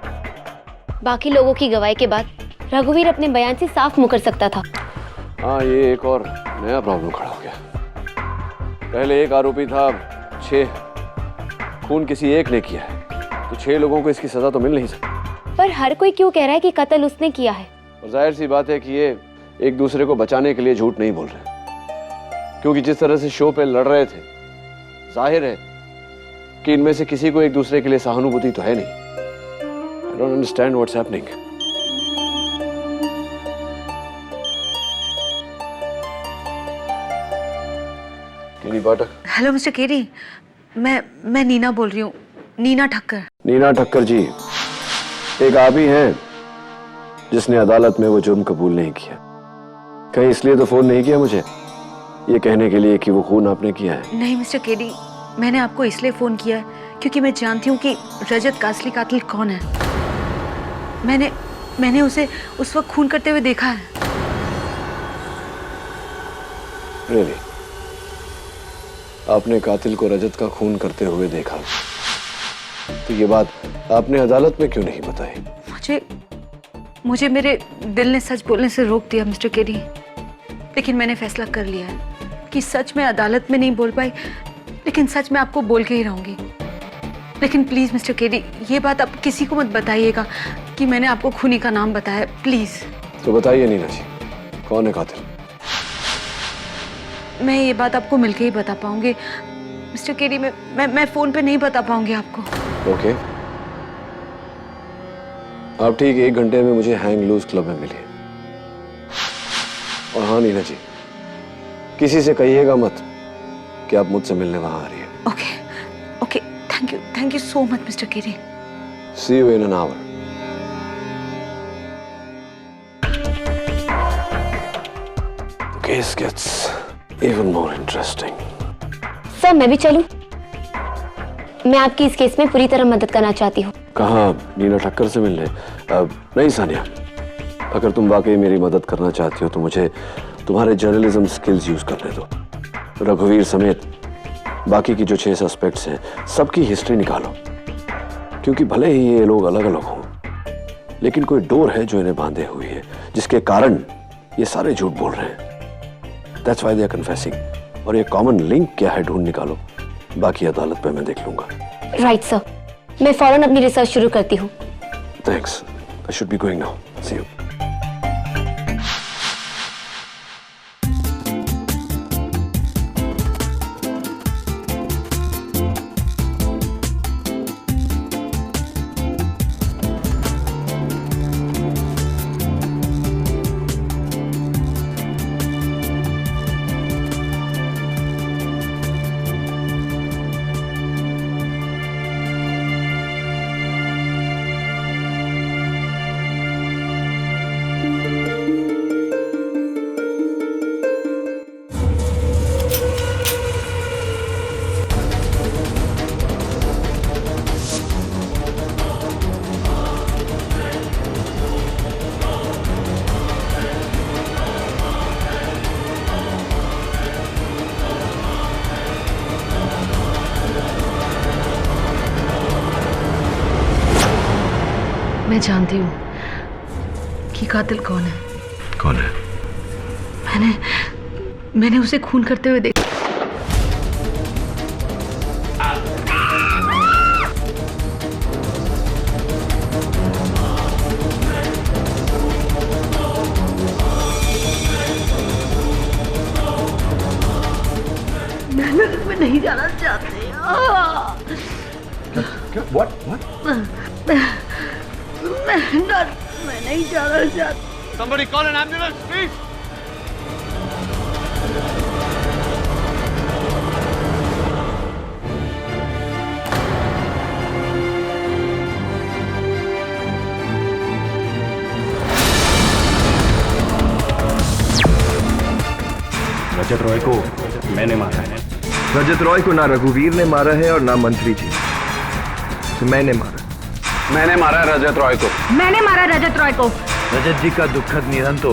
बाकी लोगों की गवाही के बाद रघुवीर अपने बयान से साफ मुकर सकता था। हाँ, ये एक और नया प्रॉब्लम खड़ा हो गया। पहले एक आरोपी था, 6 खून किसी एक ने किया है, तो 6 लोगों को इसकी सजा तो मिल नहीं सकती। पर हर कोई क्यों कह रहा है कि कत्ल उसने किया है? और जाहिर सी बात है कि ये एक दूसरे को बचाने के लिए झूठ नहीं बोल रहे, क्योंकि जिस तरह से शो पे लड़ रहे थे, जाहिर है कि इनमें से किसी को एक दूसरे के लिए सहानुभूति तो है नहीं। I don't understand what's happening. KD Pathak. Hello mister KD, मैं नीना बोल रही हूँ, नीना ठक्कर। नीना ठक्कर जी, एक आप ही हैं जिसने अदालत में वो जुर्म कबूल नहीं किया। कहीं इसलिए तो फोन नहीं किया मुझे ये कहने के लिए कि वो खून आपने किया है? नहीं मिस्टर केडी, मैंने आपको इसलिए फोन किया है क्योंकि मैं जानती हूँ कि रजत का असली कातिल कौन है। मैंने उसे उस वक्त खून करते हुए देखा है। Really? आपने कातिल को रजत का खून करते हुए देखा, तो ये बात आपने अदालत में क्यों नहीं बताई? मुझे मेरे दिल ने सच बोलने से रोक दिया मिस्टर केडी, लेकिन मैंने फैसला कर लिया है कि सच में अदालत में नहीं बोल पाई, लेकिन सच में आपको बोल के ही रहूंगी। लेकिन प्लीज मिस्टर केडी, ये बात आप किसी को मत बताइएगा कि मैंने आपको खूनी का नाम बताया, प्लीज। तो बताइए नीना जी, कौन है कातिल? मैं ये बात आपको मिलके ही बता पाऊंगी मिस्टर केडी, मैं फोन पे नहीं बता पाऊंगी आपको। ओके, आप ठीक 1 घंटे में मुझे हैंग लूज क्लब में मिलिए। और हाँ नीना जी, किसी से कहिएगा मत कि आप मुझसे मिलने वहां आ रही है। Okay, thank you so much mister KD. See you in an hour. The case gets even more interesting. Sir, मैं भी चलूं? मैं आपकी इस केस में पूरी तरह मदद करना चाहती हूँ। कहाँ? नीना ठक्कर से मिलने? नहीं सानिया, अगर तुम वाकई मेरी मदद करना चाहती हो तो मुझे तुम्हारे जर्नलिज्म स्किल्स यूज करने दो। रघुवीर समेत बाकी की जो 6 सस्पेक्ट्स हैं, सबकी हिस्ट्री निकालो, क्योंकि भले ही ये लोग अलग अलग हों, लेकिन कोई डोर है जो इन्हें बांधे हुई है, जिसके कारण ये सारे झूठ बोल रहे हैं। That's why they are confessing. और ये कॉमन लिंक क्या है ढूंढ निकालो, बाकी अदालत पे मैं देख लूंगा। राइट सर, मैं फौरन अपनी रिसर्च शुरू करती हूँ। Thanks. I should be going now. See you. मैं जानती हूँ कि कातिल कौन है। कौन है? मैंने उसे खून करते हुए देखा। मैं नहीं जाना चाहती। What? मैं नहीं जाना चाहती। Somebody call an ambulance, please. रजत रॉय को मैंने मारा है। रजत रॉय को ना रघुवीर ने मारा है और ना मंत्री जी, तो मैंने मारा। मैंने मारा रजत रॉय को। मैंने मारा रजत रॉय को। रजत जी का दुखद निधन तो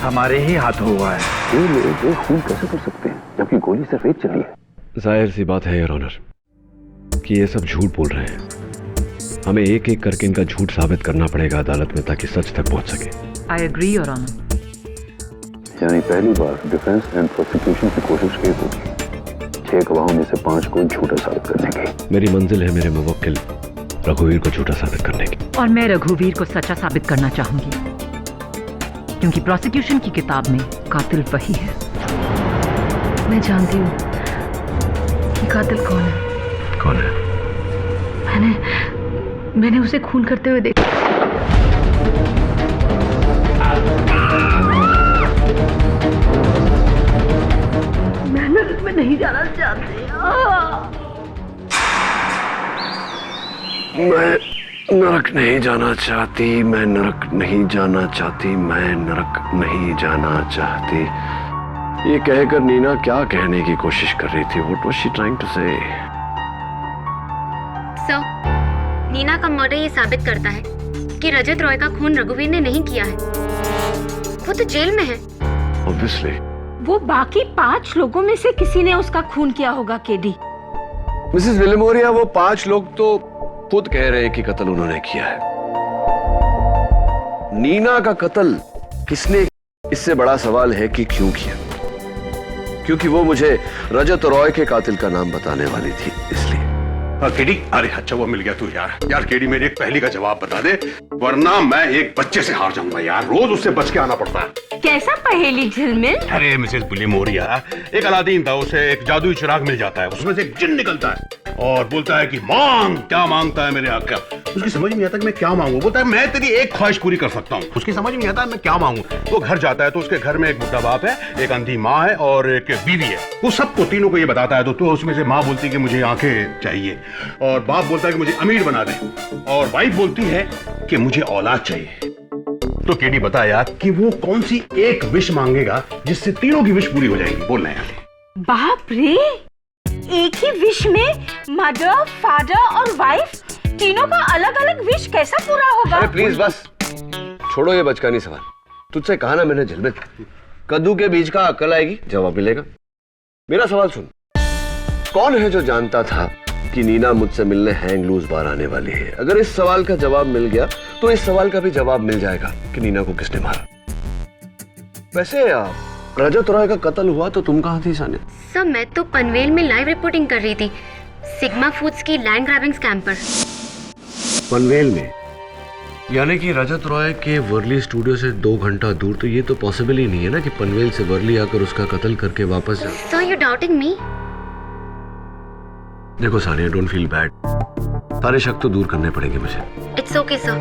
हमारे ही हाथों हुआ है। ये लोग एक खून कैसे कर सकते हैं जबकि गोली से रेत चली है? जाहिर सी बात है योर ऑनर कि ये सब झूठ बोल रहे हैं। हमें एक एक करके इनका झूठ साबित करना पड़ेगा अदालत में ताकि सच तक पहुंच सके। I agree your honour. यानी पहली बार डिफेंस एंड प्रोसिक्यूशन की कोशिश एक होगी 6 गवाहों में से 5 को झूठा साबित करने की। मेरी मंजिल है मेरे मुवक्किल रघुवीर को झूठा साबित करने की। और मैं रघुवीर को सच्चा साबित करना चाहूंगी, क्योंकि प्रोसिक्यूशन की किताब में कातिल वही है। मैं जानती हूँ कि कातिल कौन है। कौन है? मैंने उसे खून करते हुए देखा। मैं नरक में नहीं जाना चाहती। मैं नरक नहीं जाना चाहती, मैं नरक नहीं जाना चाहती, मैं नरक नहीं जाना चाहती। ये कहकर नीना क्या कहने की कोशिश कर रही थी? What was she trying to say? Sir, Nina का मर्डर ये साबित करता है कि रजत रॉय का खून रघुवीर ने नहीं किया है। वो तो जेल में है। Obviously. वो बाकी 5 लोगों में से किसी ने उसका खून किया होगा केडी। मिसेस विलिमोरिया, वो 5 लोग तो खुद कह रहे हैं कि कत्ल उन्होंने किया है। नीना का कत्ल किसने, इससे बड़ा सवाल है कि क्यों किया। क्योंकि वो मुझे रजत रॉय के कातिल का नाम बताने वाली थी, इसलिए। केडी, अरे अच्छा वो मिल गया तू यार केडी, मेरी एक पहेली का जवाब बता दे, वरना मैं एक बच्चे से हार जाऊंगा यार। रोज उससे बच के आना पड़ता है। कैसा पहेली झिलमिल? अरे मिसेस विलिमोरिया, एक अलादीन था, उसे एक जादुई चिराग मिल जाता है, उसमें से एक जिन निकलता है और बोलता है कि मांग। क्या मांगता है मेरे आका? उसकी समझ नहीं आता कि मैं क्या मांगू। बोलता है मैं तेरी एक ख्वाहिश पूरी कर सकता हूँ। उसकी समझ नहीं आता मैं क्या मांगू। वो घर जाता है तो उसके घर में एक बुढ़ा बाप है, एक अंधी माँ है और एक बीवी है। वो सबको तीनों को ये बताता है तो उसमें से माँ बोलती है कि मुझे आंखें चाहिए, और बाप बोलता है कि मुझे अमीर बना दे, और वाइफ बोलती है कि मुझे औलाद चाहिए। तो केडी बता यार कि वो कौन सी एक विश मांगेगा जिससे तीनों की विश पूरी हो जाएगी? बोलना यार। बाप रे, एक ही विश में मदर, फादर और वाइफ तीनों का अलग अलग विश कैसा पूरा होगा? अरे प्लीज बस छोड़ो ये बचकानी सवाल। तुझसे कहा ना मैंने झिलमिल, कद्दू के बीज का अक्ल आएगी, जवाब मिलेगा। मेरा सवाल सुन, कौन है जो जानता था कि नीना मुझसे मिलने हैंग लूज बार आने वाली है? अगर इस सवाल का जवाब मिल गया तो इस सवाल का भी जवाब मिल जाएगा कि नीना को किसने मारा। वैसे रजत रॉय का कत्ल हुआ तो तुम कहां थी सानिया? सर, मैं तो पनवेल में लाइव रिपोर्टिंग कर रही थी, सिग्मा फूड्स की लैंड ग्रैबिंग स्कैम पर। पनवेल में? यानी कि रजत रॉय के वर्ली स्टूडियो से 2 घंटा दूर। तो ये तो पॉसिबल ही नहीं है ना कि पनवेल से वर्ली आकर उसका कत्ल करके वापस जाए। सर, यू डाउटिंग मी? देखो सानिया, डोंट फील बैड, सारे शक तो दूर करने पड़ेंगे मुझे। इट्स ओके सर,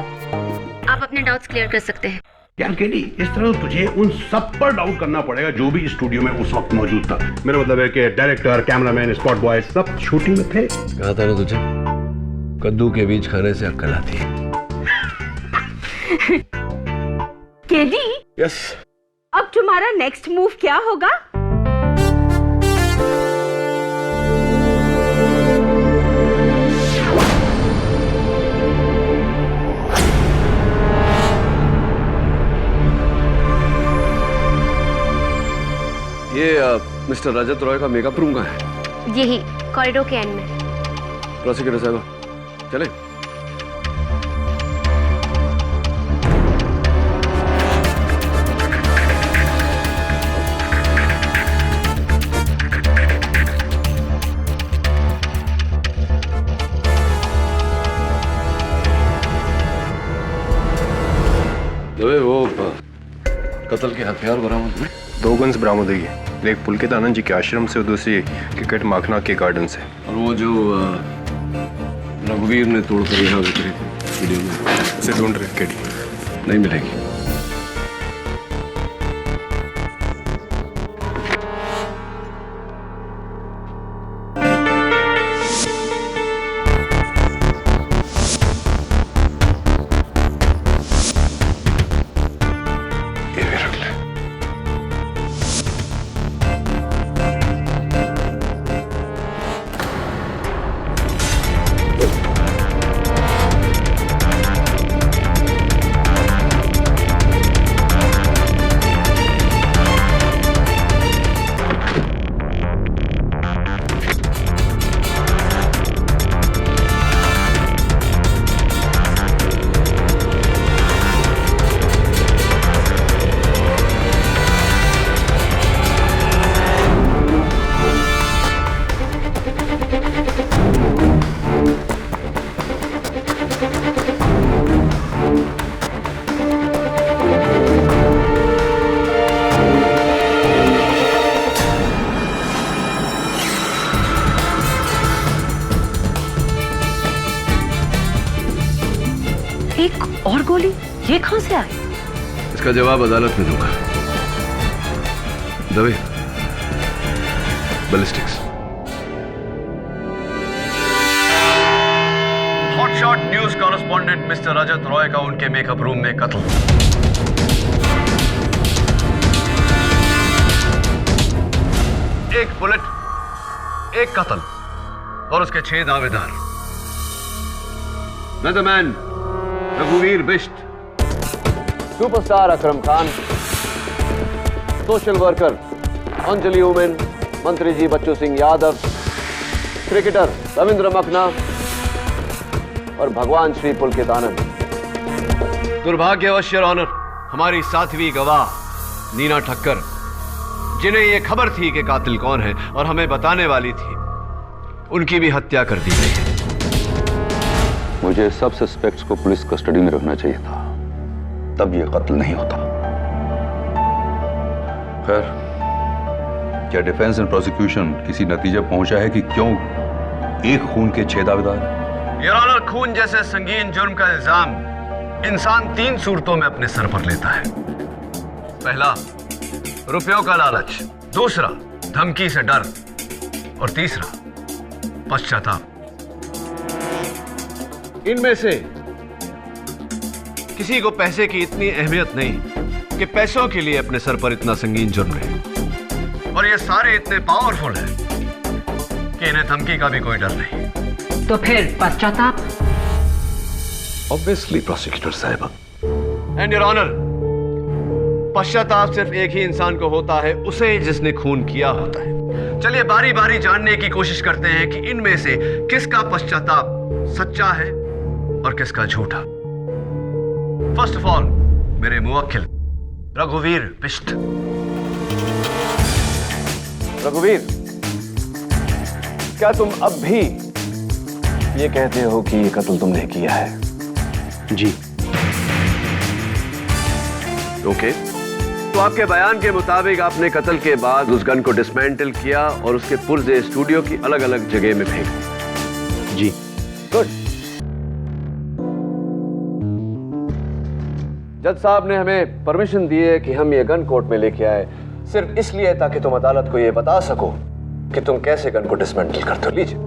आप अपने डाउट्स क्लियर कर सकते हैं। यार केडी, इस तरह तो तुझे उन सब पर डाउट करना पड़ेगा जो भी स्टूडियो में उस वक्त मौजूद था। मेरा मतलब है कि डायरेक्टर, कैमरामैन, स्पॉट बॉय सब शूटिंग में थे। कहा था ना तुझे, कद्दू के बीज खाने से अक्ल आती है। केडी, यस, अब तुम्हारा नेक्स्ट मूव क्या होगा? ये मिस्टर रजत रॉय का मेकअप रूम कहाँ है? यही कॉरिडोर के एंड में। प्रोसिक्यूटर साहब चले। वो कत्ल के हथियार बरामद हुए? 2 गन्स बरामद हुई है, एक पुलकित आनंद जी के आश्रम से और दूसरी क्रिकेट माखना के गार्डन से। और वो जो रघुवीर ने तोड़कर यहाँ उतरी थी वीडियो में, उसे ढूंढ रहे केडी। नहीं मिलेगी। एक और गोली ये कहां से आई? इसका जवाब अदालत में दूंगा। Dave, ballistics. Hotshot news correspondent mister Rajat Roy का उनके मेकअप रूम में कत्ल। एक बुलेट, एक कत्ल और उसके 6 दावेदार। मैन रघुवीर Bisht, superstar Akram Khan, social worker Anjali Omen, मंत्री जी बच्चू सिंह यादव, क्रिकेटर रविंद्र मखना और भगवान श्री पुलकित आनंद। दुर्भाग्यवश योर ऑनर, हमारी 7वीं गवाह नीना ठक्कर, जिन्हें यह खबर थी कि कातिल कौन है और हमें बताने वाली थी, उनकी भी हत्या कर दी गई। मुझे सब सस्पेक्ट्स को पुलिस कस्टडी में रखना चाहिए था, तब यह कत्ल नहीं होता। खैर, क्या डिफेंस एंड प्रोसिक्यूशन किसी नतीजे पहुंचा है कि क्यों एक खून के 6 दावेदार? योर ऑनर, खून जैसे संगीन जुर्म का इल्जाम इंसान 3 सूरतों में अपने सर पर लेता है। पहला, रुपयों का लालच, दूसरा धमकी से डर और तीसरा पश्चाताप। इनमें से किसी को पैसे की इतनी अहमियत नहीं कि पैसों के लिए अपने सर पर इतना संगीन जुर्म ले, और ये सारे इतने पावरफुल हैं कि इन्हें धमकी का भी कोई डर नहीं। तो फिर पश्चाताप? ऑब्वियसली प्रोसिक्यूटर साहिबा। एंड योर ऑनर, पश्चाताप सिर्फ एक ही इंसान को होता है, उसे जिसने खून किया होता है। चलिए बारी बारी जानने की कोशिश करते हैं कि इनमें से किसका पश्चाताप सच्चा है और किसका झूठा। फर्स्ट ऑफ ऑल, मेरे मुवक्किल रघुवीर बिष्ट। रघुवीर, क्या तुम अब भी ये कहते हो कि ये कत्ल तुमने किया है? जी। ओके, तो आपके बयान के मुताबिक आपने कत्ल के बाद उस गन को डिसमेंटल किया और उसके पुर्जे स्टूडियो की अलग अलग जगह में फेंक दिए। जी। गुड। जज साहब ने हमें परमिशन दी है कि हम ये गन कोर्ट में लेके आए, सिर्फ इसलिए ताकि तुम अदालत को ये बता सको कि तुम कैसे गन को डिसमेंटल करते हो। लीजिए।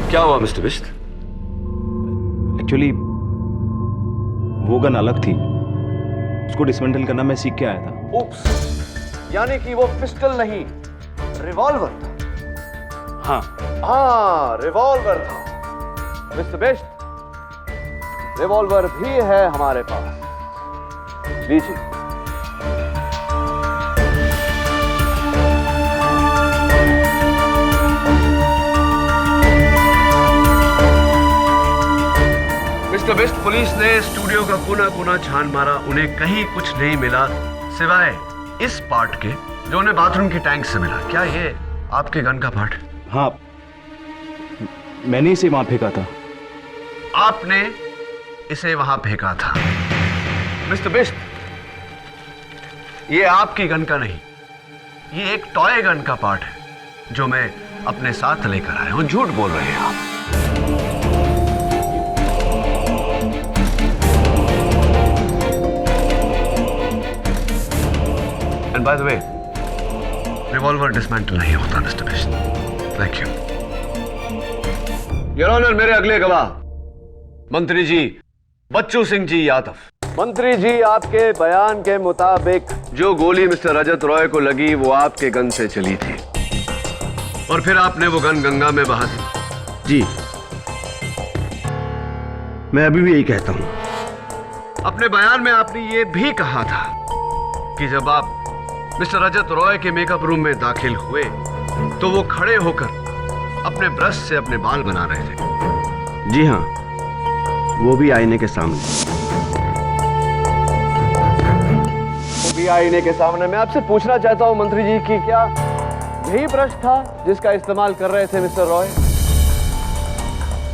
क्या हुआ मिस्टर बिष्ट? एक्चुअली वो गन अलग थी, उसको डिसमेंटल करना मैं सीख के आया था। उप्स, यानी कि वो पिस्टल नहीं, रिवॉल्वर था। हाँ, रिवॉल्वर था। मिस्टर बिष्ट, रिवॉल्वर भी है हमारे पास, लीजिए। मिस्टर बिष्ट, पुलिस ने स्टूडियो का कोना कोना छान मारा, उन्हें कहीं कुछ नहीं मिला सिवाय इस पार्ट के जो उन्हें बाथरूम की टैंक से मिला। क्या ये आपके गन का पार्ट? हाँ, मैंने इसे वहां फेंका था। आपने इसे वहां फेंका था? मिस्टर बिष्ट, ये आपकी गन का नहीं, ये एक टॉय गन का पार्ट है जो मैं अपने साथ लेकर आया हूं। झूठ बोल रहे हैं आप। And by the way, revolver dismantle नहीं होता mister Bisht. Thank you. Your honour, मेरे अगले गवाह मंत्री जी बच्चू सिंह जी यादव। मंत्री जी, आपके बयान के मुताबिक जो गोली मिस्टर रजत रॉय को लगी वो आपके गन से चली थी और फिर आपने वो गन गंगा में बहा दी। जी, मैं अभी भी यही कहता हूं। अपने बयान में आपने ये भी कहा था कि जब आप मिस्टर रजत रॉय के मेकअप रूम में दाखिल हुए तो वो खड़े होकर अपने ब्रश से अपने बाल बना रहे थे। जी हाँ, वो भी आईने के सामने। वो भी आईने के सामने। मैं आपसे पूछना चाहता हूं मंत्री जी कि क्या यही ब्रश था जिसका इस्तेमाल कर रहे थे मिस्टर रॉय?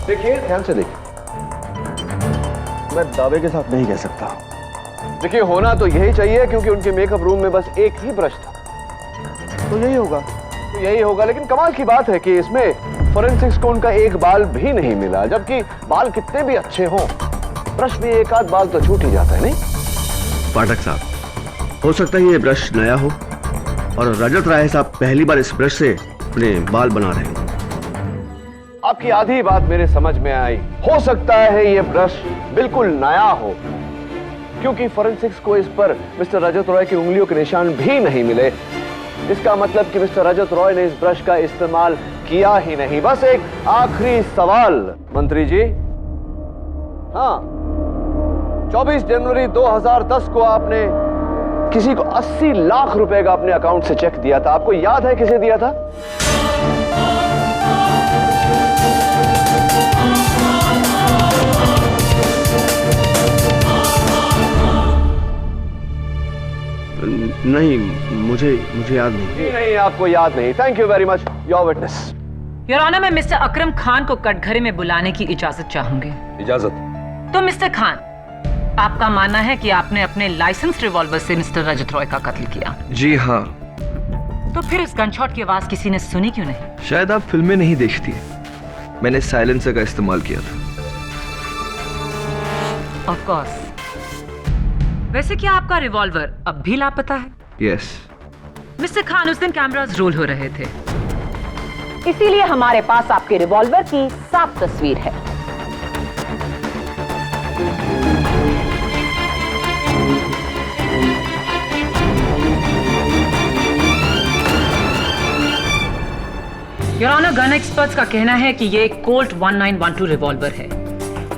देखिए, ध्यान से देखिए। मैं दावे के साथ नहीं कह सकता। देखिए, होना तो यही चाहिए क्योंकि उनके मेकअप रूम में बस एक ही ब्रश था, तो यही होगा। लेकिन कमाल की बात है कि इसमें फोरेंसिक्स को उनका एक बाल भी नहीं मिला, जबकि बाल कितने भी अच्छे हों, ब्रश में एक आध बाल तो छूट ही जाता है, नहीं? पाठक साहब, हो सकता है ये ब्रश नया हो और रजत राय साहब पहली बार इस ब्रश से अपने बाल बना रहे हैं। आपकी आधी बात मेरे समझ में आई। हो सकता है ये ब्रश बिल्कुल नया हो, क्योंकि फोरेंसिक्स को इस पर मिस्टर रजत रॉय की उंगलियों के निशान भी नहीं मिले। इसका मतलब कि मिस्टर रजत रॉय ने इस ब्रश का इस्तेमाल किया ही नहीं। बस एक आखिरी सवाल मंत्री जी। हाँ, 24 जनवरी 2010 को आपने किसी को 80 लाख रुपए का अपने अकाउंट से चेक दिया था। आपको याद है किसे दिया था? नहीं, मुझे याद नहीं। नहीं, आपको याद नहीं। Thank you very much. Your witness. Your honour, मैं मिस्टर अकरम खान को कटघरे में बुलाने की इजाजत चाहूंगी। इजाजत? तो मिस्टर खान, आपका मानना है कि आपने अपने लाइसेंस रिवॉल्वर से मिस्टर रजत रॉय का कत्ल किया? जी हाँ। तो फिर इस गनशॉट की आवाज किसी ने सुनी क्यों नहीं? शायद आप फिल्में नहीं देखती। मैंने साइलेंसर का इस्तेमाल किया था। Of course. वैसे क्या आपका रिवॉल्वर अब भी लापता है? यस। मिस्टर खान, उस दिन कैमरास रोल हो रहे थे, इसीलिए हमारे पास आपके रिवॉल्वर की साफ तस्वीर है। योर ऑनर, गन एक्सपर्ट्स का कहना है कि ये एक कोल्ट 1912 रिवॉल्वर है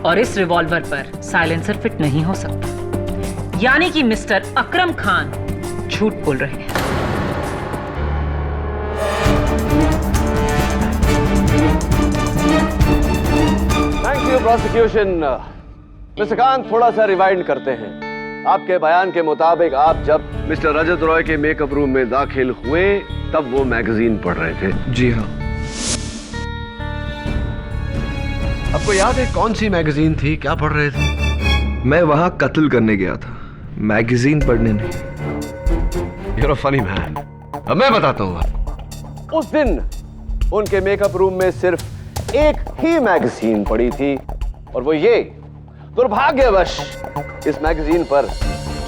और इस रिवॉल्वर पर साइलेंसर फिट नहीं हो सकता, यानी कि मिस्टर अकरम खान झूठ बोल रहे हैं। Thank you prosecution. Mister Khan, थोड़ा सा रिवाइंड करते हैं। आपके बयान के मुताबिक आप जब मिस्टर रजत रॉय के मेकअप रूम में दाखिल हुए तब वो मैगजीन पढ़ रहे थे। जी हाँ। आपको याद है कौन सी मैगजीन थी, क्या पढ़ रहे थे? मैं वहां कत्ल करने गया था, मैगजीन पढ़ने नहीं। You're a funny man। अब मैं बताता हूँ आपको। उस दिन उनके मेकअप रूम में सिर्फ एक ही मैगजीन पड़ी थी और वो ये। दुर्भाग्यवश इस मैगजीन पर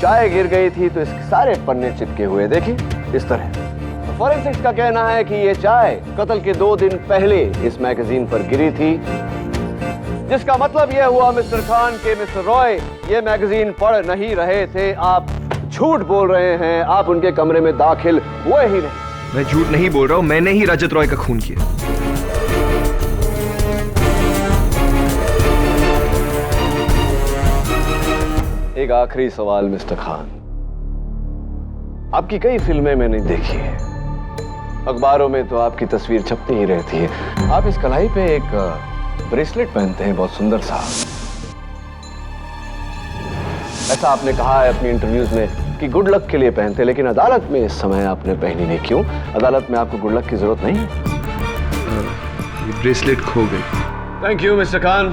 चाय गिर गई थी तो इसके सारे पन्ने चिपके हुए, देखिए इस तरह। फोरेंसिक्स का कहना है कि ये चाय कत्ल के 2 दिन पहले इस मैगजीन पर गिरी थी, जिसका मतलब यह हुआ मिस्टर खान के मिस्टर रॉय ये मैगजीन पढ़ नहीं रहे थे। आप झूठ बोल रहे हैं, आप उनके कमरे में दाखिल हुए ही नहीं। मैं झूठ नहीं बोल रहा हूं, मैंने ही रजत रॉय का खून किया। एक आखिरी सवाल मिस्टर खान, आपकी कई फिल्में मैंने देखी है, अखबारों में तो आपकी तस्वीर छपती ही रहती है। आप इस कलाई पे एक ब्रेसलेट पहनते हैं, बहुत सुंदर सा। ऐसा आपने कहा है अपनी इंटरव्यूज में कि गुड लक के लिए पहनते हैं, लेकिन अदालत में इस समय आपने पहनी नहीं। क्यों? अदालत में आपको गुड लक की जरूरत नहीं है? ये ब्रेसलेट खो गई। Thank you mister Khan,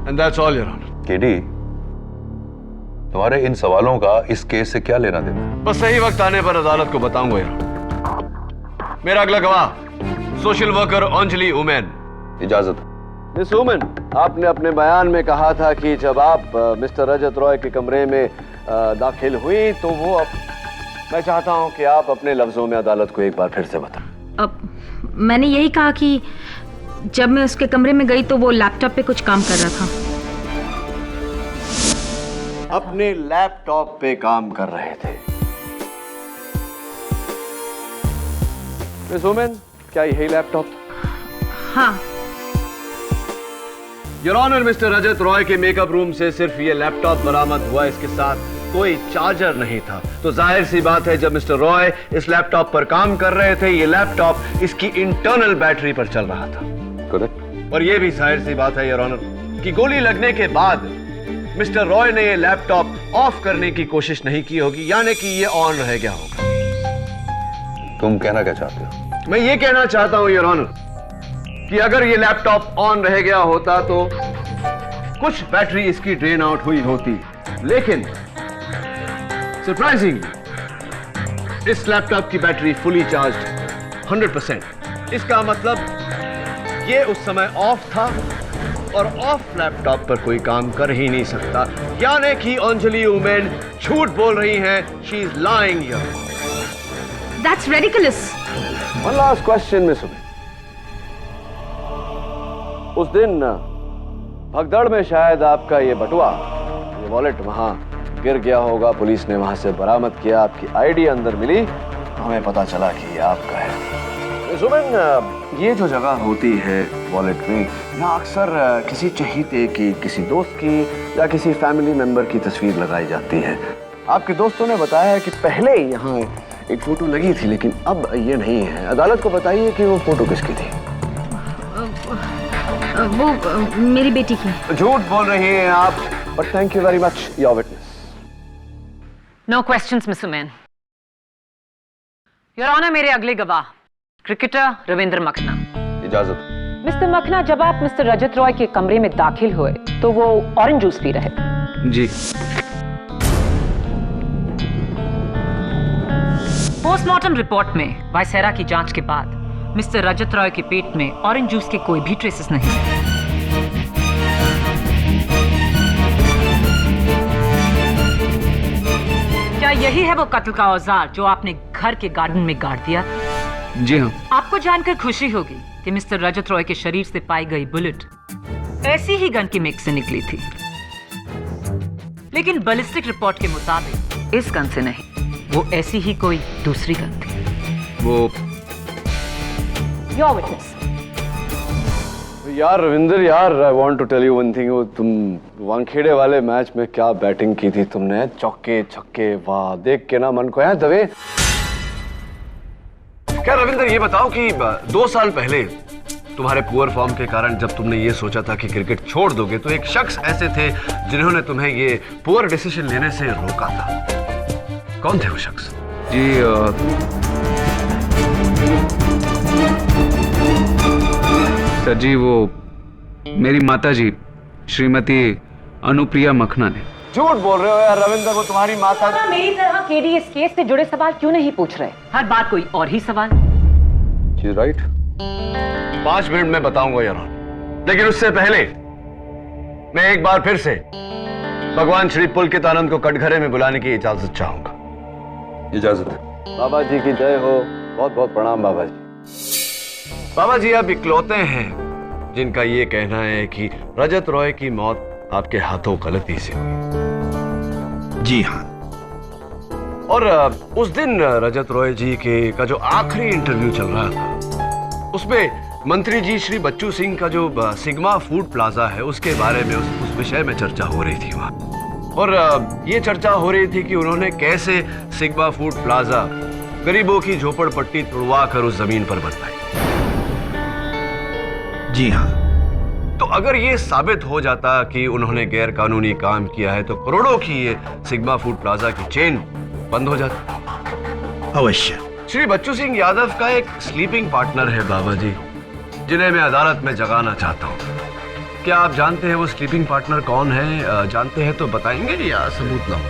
and that's all your honour. KD, तुम्हारे इन सवालों का इस केस से क्या लेना देना? बस सही वक्त आने पर अदालत को बताऊंगा यार। मेरा अगला गवाह सोशल वर्कर अंजलि उमेन। इजाजत। मिस उमेन, आपने अपने बयान में कहा था कि जब आप मिस्टर रजत रॉय के कमरे में दाखिल हुई तो वो मैं चाहता हूं कि आप अपने लफ्जों में अदालत को एक बार फिर से बताएं। अब मैंने यही कहा कि जब मैं उसके कमरे में गई तो वो लैपटॉप पे कुछ काम कर रहा था। अपने लैपटॉप पे काम कर रहे थे। मिस उमेन, क्या यही लैपटॉप? हाँ। Your honour, mister Rajat Roy के मेकअप रूम से सिर्फ ये लैपटॉप बरामद हुआ, इसके साथ कोई चार्जर नहीं था। तो जाहिर सी बात है जब मिस्टर रॉय इस लैपटॉप पर काम कर रहे थे ये लैपटॉप इसकी इंटरनल बैटरी पर चल रहा था। करेक्ट। और ये भी जाहिर सी बात है योर ऑनर कि गोली लगने के बाद मिस्टर रॉय ने ये लैपटॉप ऑफ करने की कोशिश नहीं की होगी, यानी कि ये ऑन रह गया होगा। तुम कहना क्या चाहते हो? मैं ये कहना चाहता हूं योर ऑनर कि अगर ये लैपटॉप ऑन रह गया होता तो कुछ बैटरी इसकी ड्रेन आउट हुई होती, लेकिन सरप्राइजिंग इस लैपटॉप की बैटरी फुली चार्ज 100%। इसका मतलब ये उस समय ऑफ था और ऑफ लैपटॉप पर कोई काम कर ही नहीं सकता, यानी कि अंजलि उमेन झूठ बोल रही हैं। She is lying here. That's ridiculous. One last question, miss women. उस दिन भगदड़ में शायद आपका ये बटुआ, ये वॉलेट वहां गिर गया होगा, पुलिस ने वहां से बरामद किया, आपकी आईडी अंदर मिली, हमें पता चला कि ये आपका है। मिस उमेन, ये जो जगह होती है वॉलेट में, यहाँ अक्सर किसी चहीते की, किसी दोस्त की या किसी फैमिली मेंबर की तस्वीर लगाई जाती है। आपके दोस्तों ने बताया है कि पहले यहाँ एक फोटो लगी थी, लेकिन अब ये नहीं है। अदालत को बताइए कि वो फोटो किसकी थी। वो मेरी बेटी की। झूठ बोल रही हैं आप, but thank you very much your witness. No questions miss Oommen. Your honour, मेरे अगले गवाह क्रिकेटर रविंद्र मखना। इजाजत। मिस्टर मखना, जब आप मिस्टर रजत रॉय के कमरे में दाखिल हुए तो वो ऑरेंज जूस पी रहे थे। जी। पोस्टमार्टम रिपोर्ट में वायसेरा की जांच के बाद मिस्टर रजत रॉय के पेट में ऑरेंज जूस के कोई भी ट्रेसेस नहीं। क्या यही है वो कत्ल का औजार जो आपने घर के गार्डन में गाड़ दिया? जी हाँ। आपको जानकर खुशी होगी कि मिस्टर रजत रॉय के शरीर से पाई गई बुलेट ऐसी ही गन की मेक से निकली थी, लेकिन बैलिस्टिक रिपोर्ट के मुताबिक इस गन से नहीं, वो ऐसी ही कोई दूसरी गन थी। वो योर विटनेस। यार रविंदर यार, I want to tell you one thing. तुम वानखेड़े वाले मैच में क्या बैटिंग की थी तुमने, चौके छक्के, वाह, देख के ना मन को है दबे। क्या रविंदर, ये बताओ कि 2 साल पहले तुम्हारे पुअर फॉर्म के कारण जब तुमने ये सोचा था कि क्रिकेट छोड़ दोगे, तो एक शख्स ऐसे थे जिन्होंने तुम्हें ये पुअर डिसीजन लेने से रोका था। कौन थे वो शख्स? जी सर जी, वो मेरी माता जी श्रीमती अनुप्रिया मखना ने। झूठ बोल रहे हो यार रविंदर, वो तुम्हारी माता। मेरी तरह केडी इस केस से जुड़े सवाल क्यों नहीं पूछ रहे? हर बार कोई और ही सवाल। राइट। 5 मिनट में बताऊंगा यार, लेकिन उससे पहले मैं एक बार फिर से भगवान श्री पुलकितानंद को कटघरे में बुलाने की इजाजत चाहूंगा। इजाजत। बाबा जी की जय हो। बहुत बहुत प्रणाम बाबा जी। बाबा जी, आप इकलौते हैं जिनका ये कहना है कि रजत रॉय की मौत आपके हाथों गलती से हुई। जी हाँ। और उस दिन रजत रॉय जी का जो आखिरी इंटरव्यू चल रहा था, उसमें मंत्री जी श्री बच्चू सिंह का जो सिग्मा फूड प्लाजा है, उसके बारे में उस विषय में चर्चा हो रही थी वहां। और ये चर्चा हो रही थी कि उन्होंने कैसे सिग्मा फूड प्लाजा गरीबों की झोपड़पट्टी तुड़वा कर उस जमीन पर बनवाई। जी हाँ। तो अगर ये साबित हो जाता कि उन्होंने गैर कानूनी काम किया है, तो करोड़ों की ये सिग्मा फूड प्लाजा की चेन बंद हो जाती। अवश्य। श्री बच्चू सिंह यादव का एक स्लीपिंग पार्टनर है बाबा जी, जिन्हें मैं अदालत में जगाना चाहता हूँ। क्या आप जानते हैं वो स्लीपिंग पार्टनर कौन है? जानते हैं तो बताएंगे या सबूत लाऊं?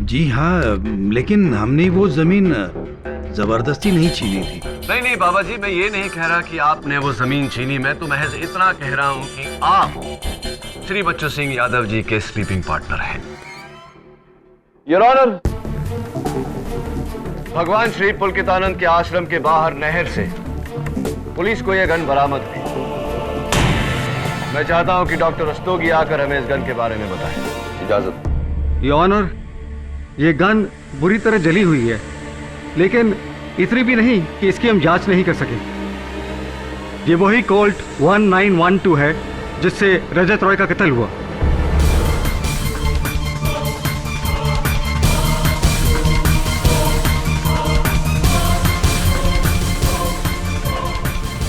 जी हाँ, लेकिन हमने वो जमीन जबरदस्ती नहीं छीनी थी। नहीं बाबा जी, मैं ये नहीं कह रहा कि आपने वो जमीन छीनी। मैं तो महज इतना कह रहा हूँ कि आप श्री बच्चू सिंह यादव जी के स्लीपिंग पार्टनर हैं। योर ऑनर, भगवान श्री पुलकितानंद के आश्रम के बाहर नहर से पुलिस को यह गन बरामद हुई। मैं चाहता हूं कि डॉक्टर रस्तोगी आकर हमें इस गन के बारे में बताएं। इजाजत। योर ऑनर, ये गन बुरी तरह जली हुई है, लेकिन इतनी भी नहीं कि इसकी हम जांच नहीं कर सके। ये वही कोल्ट 1912 है जिससे रजत रॉय का कत्ल हुआ।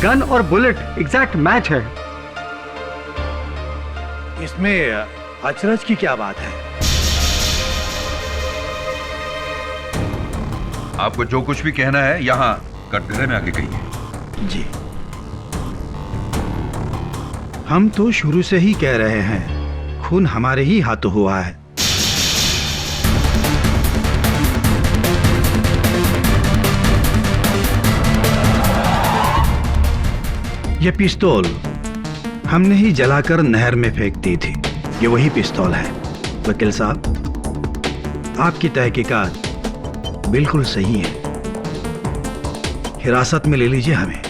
गन और बुलेट एग्जैक्ट मैच है। इसमें अचरज की क्या बात है? आपको जो कुछ भी कहना है यहाँ कटघरे में आके कहिए। जी, हम तो शुरू से ही कह रहे हैं, खून हमारे ही हाथों हुआ है। ये पिस्तौल हमने ही जलाकर नहर में फेंक दी थी। ये वही पिस्तौल है। वकील साहब, आपकी तहकीकात बिल्कुल सही है। हिरासत में ले लीजिए हमें।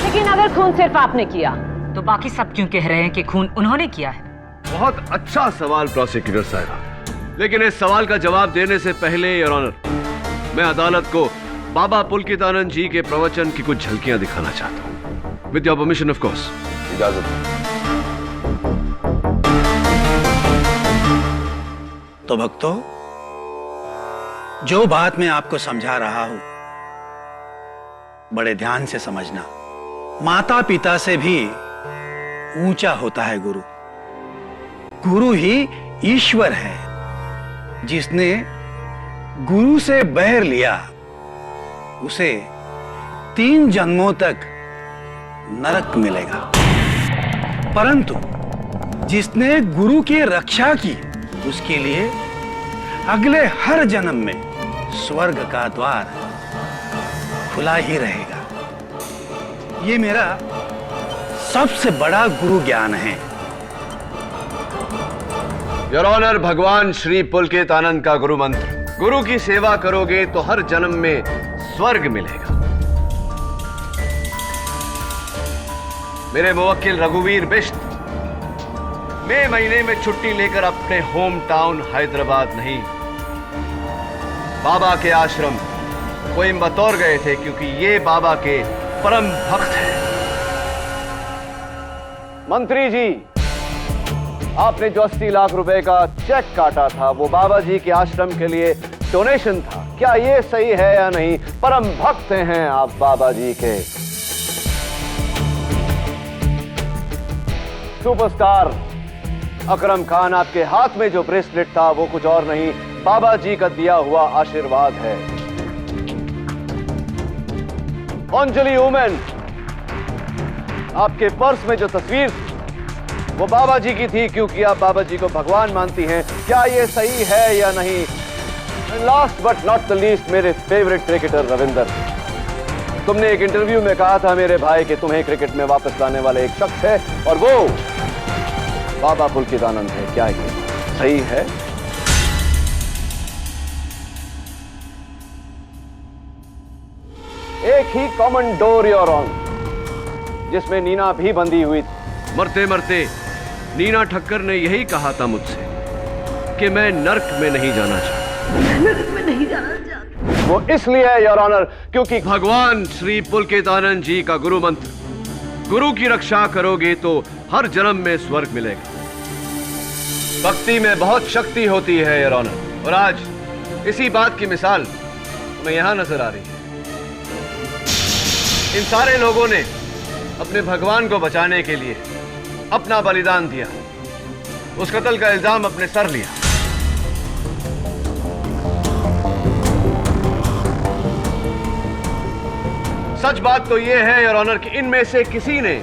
लेकिन अगर खून सिर्फ आपने किया तो बाकी सब क्यों कह रहे हैं कि खून उन्होंने किया है? बहुत अच्छा सवाल प्रोसिक्यूटर साहब, लेकिन इस सवाल का जवाब देने से पहले योर ऑनर, मैं अदालत को बाबा पुलकितानंद जी के प्रवचन की कुछ झलकियां दिखाना चाहता हूं। With your permission of course. इजाजत। तो भक्तों, जो बात मैं आपको समझा रहा हूं, बड़े ध्यान से समझना। माता पिता से भी ऊंचा होता है गुरु। गुरु ही ईश्वर है। जिसने गुरु से बैर लिया उसे 3 जन्मों तक नरक मिलेगा, परंतु जिसने गुरु की रक्षा की उसके लिए अगले हर जन्म में स्वर्ग का द्वार खुला ही रहेगा। ये मेरा सबसे बड़ा गुरु ज्ञान है। योर ऑनर, भगवान श्री पुलकितानंद का गुरु मंत्र, गुरु की सेवा करोगे तो हर जन्म में स्वर्ग मिलेगा। मेरे मुवक्किल रघुवीर बिष्ट मई महीने में छुट्टी लेकर अपने होम टाउन हैदराबाद नहीं, बाबा के आश्रम कोयम्बतौर गए थे, क्योंकि ये बाबा के परम भक्त हैं। मंत्री जी, आपने जो 80 लाख रुपए का चेक काटा था वो बाबा जी के आश्रम के लिए डोनेशन था। क्या ये सही है या नहीं? परम भक्त हैं आप बाबा जी के। सुपरस्टार अकरम खान, आपके हाथ में जो ब्रेसलेट था वो कुछ और नहीं, बाबा जी का दिया हुआ आशीर्वाद है। अंजलि वुमेन, आपके पर्स में जो तस्वीर वो बाबा जी की थी, क्योंकि आप बाबा जी को भगवान मानती हैं। क्या ये सही है या नहीं? Last but not the least, मेरे फेवरेट क्रिकेटर रविंदर, तुमने एक इंटरव्यू में कहा था मेरे भाई कि तुम्हें क्रिकेट में वापस लाने वाले एक शख्स है और वो बाबा पुलकितानंद है। क्या ये सही है? एक ही कॉमन डोर योर ऑनर, जिसमें नीना भी बंधी हुई थी। मरते मरते नीना ठक्कर ने यही कहा था मुझसे कि मैं नर्क में नहीं जाना चाहता। नर्क में नहीं जाना चाहता। वो इसलिए है योर ऑनर क्योंकि भगवान श्री पुलकितानंद जी का गुरु मंत्र, गुरु की रक्षा करोगे तो हर जन्म में स्वर्ग मिलेगा। भक्ति में बहुत शक्ति होती है योर ऑनर, और आज इसी बात की मिसाल हमें यहां नजर आ रही है। इन सारे लोगों ने अपने भगवान को बचाने के लिए अपना बलिदान दिया, उस कत्ल का इल्जाम अपने सर लिया। सच बात तो यह है योर ऑनर कि इनमें से किसी ने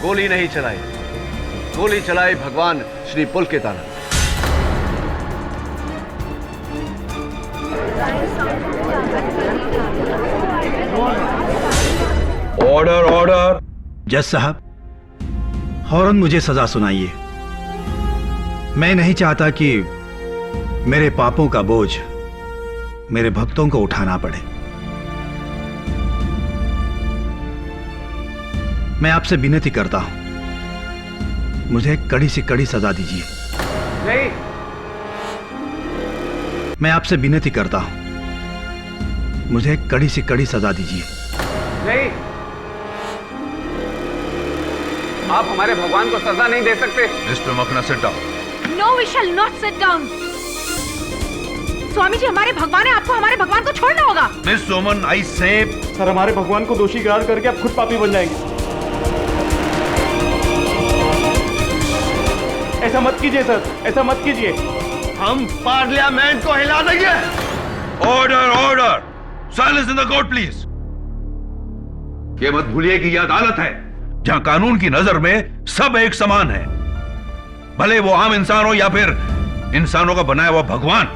गोली नहीं चलाई, गोली चलाई भगवान श्री पुलकितानंद। Order order. जज साहब, फौरन मुझे सजा सुनाइए। मैं नहीं चाहता कि मेरे पापों का बोझ मेरे भक्तों को उठाना पड़े। मैं आपसे विनती करता हूं, मुझे कड़ी से कड़ी सजा दीजिए। नहीं, मैं आपसे विनती करता हूं, मुझे कड़ी से कड़ी सजा दीजिए। नहीं, आप हमारे भगवान को सजा नहीं दे सकते। Mister Makhana, sit down. No, we shall not sit down. Swami ji हमारे भगवान है, आपको हमारे भगवान को छोड़ना होगा। मिस सोमन, आई से सर, हमारे भगवान को दोषी करार करके आप खुद पापी बन जाएंगे। ऐसा मत कीजिए सर, ऐसा मत कीजिए। हम पार्लियामेंट को हिला देंगे। Order order. Silence in the court please. ये मत भूलिए कि यह अदालत है जहां कानून की नजर में सब एक समान है, भले वो आम इंसान हो या फिर इंसानों का बनाया हुआ भगवान।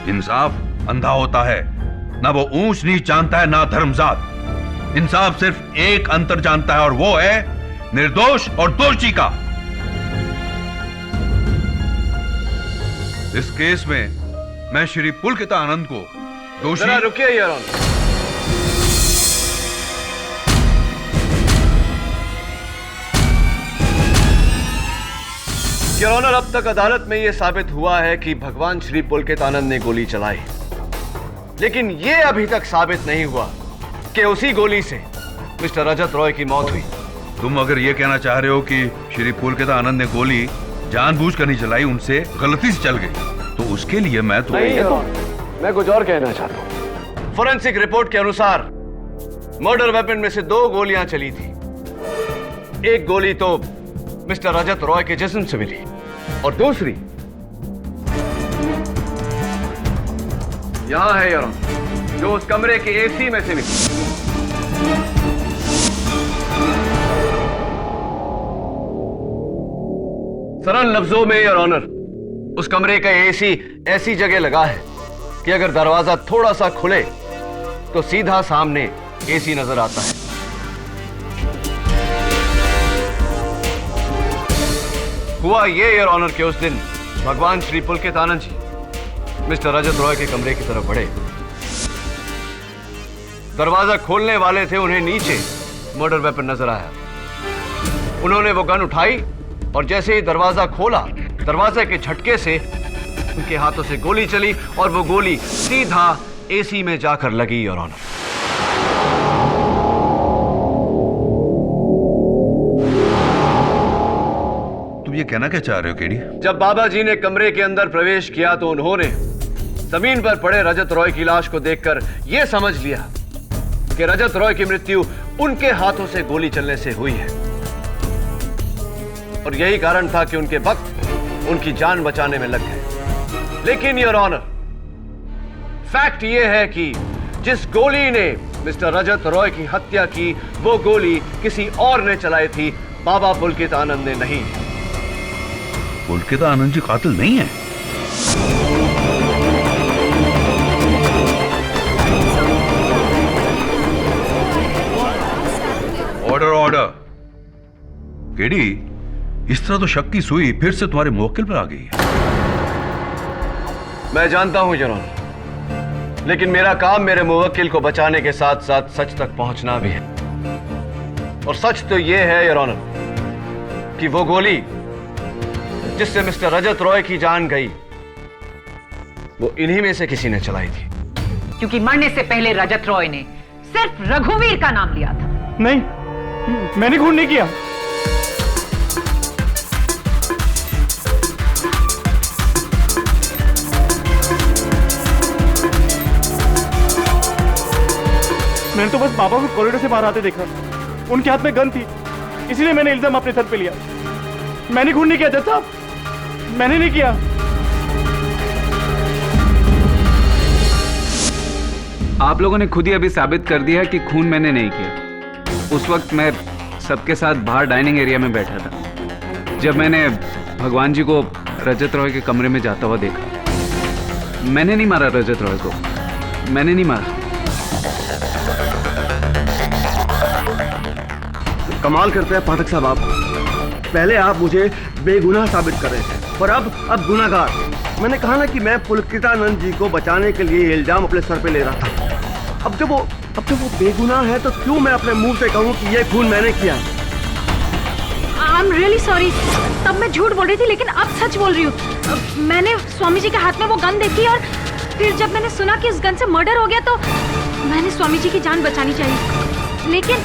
इंसाफ अंधा होता है, ना वो ऊंच नीच जानता है ना धर्मजात। इंसाफ सिर्फ एक अंतर जानता है और वो है निर्दोष और दोषी का। इस केस में मैं श्री पुलकित आनंद को दोषी। जरा रुकिए योर ऑनर। योर ऑनर, अब तक अदालत में यह साबित हुआ है कि भगवान श्री पुलकित आनंद ने गोली चलाई, लेकिन यह अभी तक साबित नहीं हुआ कि उसी गोली से मिस्टर रजत रॉय की मौत हुई। तुम अगर यह कहना चाह रहे हो कि श्री पुलकित आनंद ने गोली जानबूझकर नहीं चलाई, उनसे गलती से चल गई, तो उसके लिए मैं तो मैं कुछ और कहना चाहता हूं। फोरेंसिक रिपोर्ट के अनुसार मर्डर वेपन में से 2 गोलियां चली थी। एक गोली तो मिस्टर रजत रॉय के जिस्म से मिली और दूसरी यहां है योर ऑनर, जो उस कमरे के एसी में से मिली। सरल लफ्जों में योर ऑनर, उस कमरे का एसी ऐसी जगह लगा है कि अगर दरवाजा थोड़ा सा खुले तो सीधा सामने एसी नजर आता है। हुआ ये योर ऑनर कि उस दिन भगवान श्री पुलकित आनंद जी मिस्टर रजत रॉय के कमरे की तरफ बढ़े। दरवाजा खोलने वाले थे, उन्हें नीचे मर्डर वेपन नजर आया। उन्होंने वो गन उठाई और जैसे ही दरवाजा खोला, दरवाजे के झटके से उनके हाथों से गोली चली और वो गोली सीधा एसी में जाकर लगी योर ऑनर। तुम ये कहना क्या चाह रहे हो केडी? जब बाबा जी ने कमरे के अंदर प्रवेश किया तो उन्होंने जमीन पर पड़े रजत रॉय की लाश को देखकर यह समझ लिया कि रजत रॉय की मृत्यु उनके हाथों से गोली चलने से हुई है, और यही कारण था कि उनके वक्त उनकी जान बचाने में लग गए। लेकिन योर ऑनर, फैक्ट यह है कि जिस गोली ने मिस्टर रजत रॉय की हत्या की, वो गोली किसी और ने चलाई थी, बाबा पुलकित आनंद ने नहीं। पुलकित आनंद जी कातिल नहीं है? Order order. केडी, इस तरह तो शक की सुई फिर से तुम्हारे मुवक्किल पर आ गई है। मैं जानता हूं योर ऑनर, लेकिन मेरा काम मेरे मुवक्किल को बचाने के साथ साथ सच तक पहुंचना भी है। और सच तो यह है योर ऑनर कि वो गोली जिससे मिस्टर रजत रॉय की जान गई, वो इन्हीं में से किसी ने चलाई थी। क्योंकि मरने से पहले रजत रॉय ने सिर्फ रघुवीर का नाम लिया था। नहीं, मैंने खून नहीं किया। मैंने तो बस बाबा को कॉरिडोर से बाहर आते देखा, उनके हाथ में गन थी, इसीलिए मैंने इल्जाम अपने सर पे लिया। मैंने खून नहीं किया जज साहब, मैंने नहीं किया। आप लोगों ने खुद ही अभी साबित कर दिया कि खून मैंने नहीं किया। उस वक्त मैं सबके साथ बाहर डाइनिंग एरिया में बैठा था जब मैंने भगवान जी को रजत रॉय के कमरे में जाता हुआ देखा। मैंने नहीं मारा रजत रॉय को, मैंने नहीं मारा। कमाल करते हैं पाठक साहब आप। पहले आप मुझे बेगुनाह साबित कर रहे थे और अब गुनाहगार। मैंने कहा ना कि मैं पुलकितानंद जी को बचाने के लिए इल्जाम अपने सर पे ले रहा था। अब जब वो बेगुनाह है तो क्यों मैं अपने मुंह से कहूं कि ये खून मैंने किया? I am really sorry. तब मैं झूठ बोल रही थी, लेकिन अब सच बोल रही हूँ। मैंने स्वामी जी के हाथ में वो गन देखी और फिर जब मैंने सुना कि उस गन से मर्डर हो गया तो मैंने स्वामी जी की जान बचानी चाहिए। लेकिन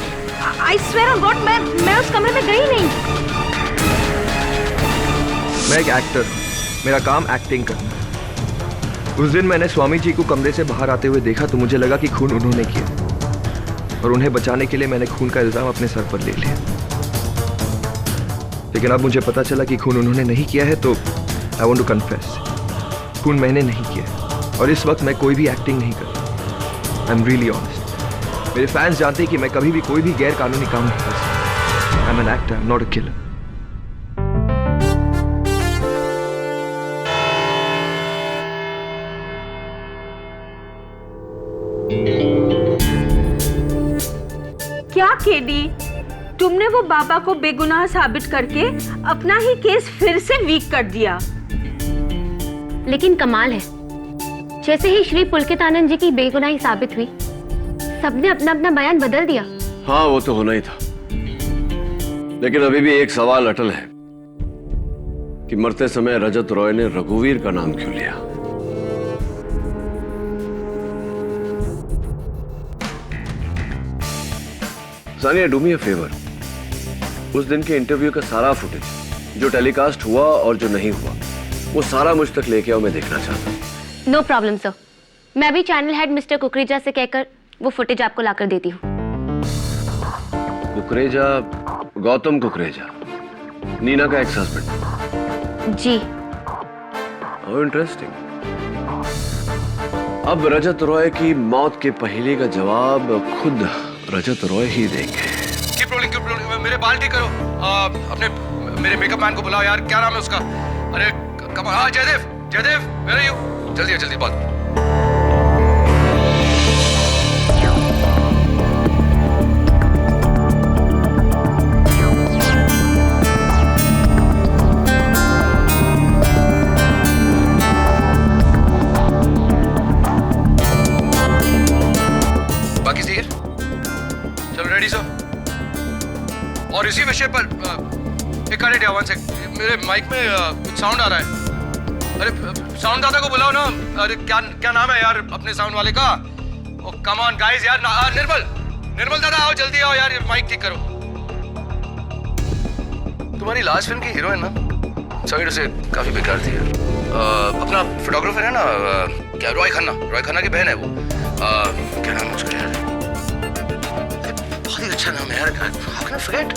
आई स्वेयर ऑन गॉड, मैं उस कमरे में गई नहीं। मैं एक एक्टर, मेरा काम एक्टिंग करना। उस दिन मैंने स्वामी जी को कमरे से बाहर आते हुए देखा तो मुझे लगा कि खून उन्होंने किया और उन्हें बचाने के लिए मैंने खून का इल्जाम अपने सर पर ले लिया। लेकिन अब मुझे पता चला कि खून उन्होंने नहीं किया है, तो आई वांट टू कन्फेस, खून मैंने नहीं किया। और इस वक्त मैं कोई भी एक्टिंग नहीं कर रहा। I am really honest. मेरे फैंस जानते हैं कि मैं कभी भी कोई भी गैर कानूनी काम नहीं कर सकता। I am an actor, I am not a killer. क्या केडी, तुमने वो बाबा को बेगुनाह साबित करके अपना ही केस फिर से वीक कर दिया। लेकिन कमाल है, जैसे ही श्री पुलकितानंद जी की बेगुनाही साबित हुई, सबने अपना अपना बयान बदल दिया। हाँ, वो तो होना ही था, लेकिन अभी भी एक सवाल अटल है कि मरते समय रजत रॉय ने रघुवीर का नाम क्यों लिया? Sania, do me a favour, उस दिन के इंटरव्यू का सारा फुटेज जो टेलीकास्ट हुआ और जो नहीं हुआ, वो सारा मुझ तक लेके आओ, मैं देखना चाहता हूँ। नो प्रॉब्लम सर, मैं भी चैनल हेड मिस्टर कुकरेजा से कहकर वो फुटेज आपको लाकर देती हूँ। कुकरेजा, गौतम कुकरेजा, नीना का एक्स हस्बैंड? जी। How interesting. अब रजत रॉय की मौत के पहेली का जवाब खुद रजत रॉय ही देंगे। कीप रोलिंग, मेरे बाल ठीक करो। अपने मेरे मेकअप मैन को बुलाओ यार, क्या नाम है उसका? अरे कमाल। हाँ, जयदेव, वेयर आर यू? जल्दी बात। बाकी सीर चलो, रेडी सर। और इसी विषय पर एक मिनट, वन सेक, मेरे माइक में कुछ साउंड आ रहा है। अरे साउंड दादा को बुलाओ ना। अरे क्या नाम है यार अपने साउंड वाले का? ओ कम ऑन गाइस यार। निर्मल दादा आओ, जल्दी आओ यार, माइक ठीक करो। तुम्हारी लास्ट फिल्म की हीरोइन ना सॉरी से काफी बेकार थी यार। अपना फोटोग्राफर है ना, क्या रॉय खन्ना की बहन है वो। क्या नाम है उसका यार? बहुत ही अच्छा नाम है यार। How can I forget?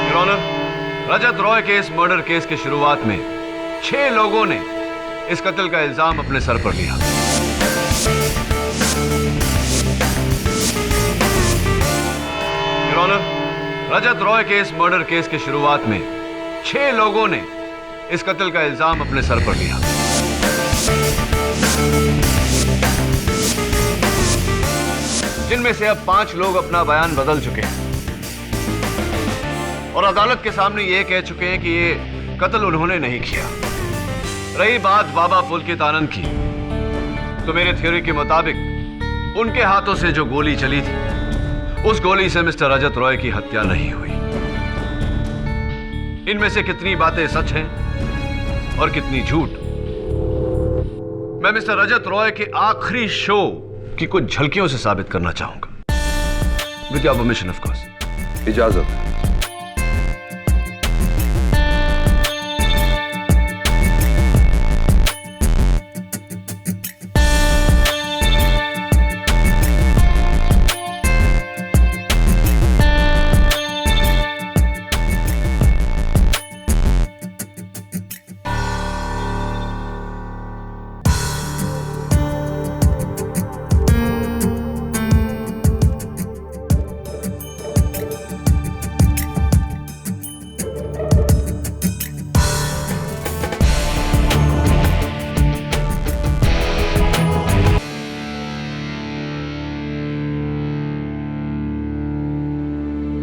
Your honour, Rajat Roy के इस मर्डर केस की शुरुआत में 6 लोगों ने इस कत्ल का इल्जाम अपने सर पर लिया। योर ऑनर, रजत रॉय के इस मर्डर केस की शुरुआत में 6 लोगों ने इस कत्ल का इल्जाम अपने सर पर लिया। जिनमें से अब 5 लोग अपना बयान बदल चुके हैं और अदालत के सामने ये कह चुके हैं कि ये कत्ल उन्होंने नहीं किया। रही बात बाबा पुलकितानंद की, तो मेरे थ्योरी के मुताबिक उनके हाथों से जो गोली चली थी, उस गोली से मिस्टर रजत रॉय की हत्या नहीं हुई। इनमें से कितनी बातें सच हैं और कितनी झूठ, मैं मिस्टर रजत रॉय के आखिरी शो की कुछ झलकियों से साबित करना चाहूंगा। With your permission of course. इजाजत।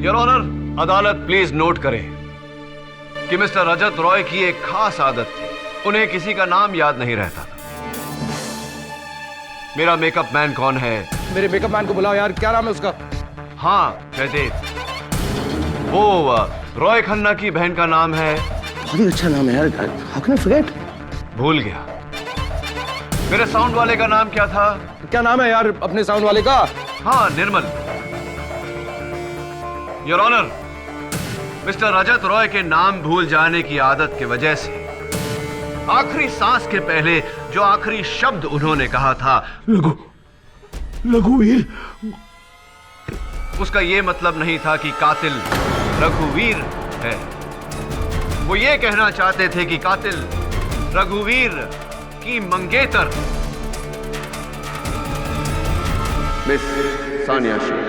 योर ऑनर, अदालत प्लीज नोट करें कि मिस्टर रजत रॉय की एक खास आदत थी, उन्हें किसी का नाम याद नहीं रहता था। मेरा मेकअप मैन कौन है? मेरे मेकअप मैन को बुलाओ यार, क्या नाम है उसका? हाँ जयदेव, वो रॉय खन्ना की बहन का नाम है। बहुत ही अच्छा नाम है यार, हाउ कैन आई फॉरगेट? भूल गया। मेरे साउंड वाले का नाम क्या था? क्या नाम है यार अपने साउंड वाले का? हाँ, निर्मल। Your honour, mister Rajat Roy के नाम भूल जाने की आदत की वजह से आखिरी सांस के पहले जो आखिरी शब्द उन्होंने कहा था, रघुवीर, उसका यह मतलब नहीं था कि कातिल रघुवीर है। वो ये कहना चाहते थे कि कातिल रघुवीर की मंगेतर miss Sania Shaikh.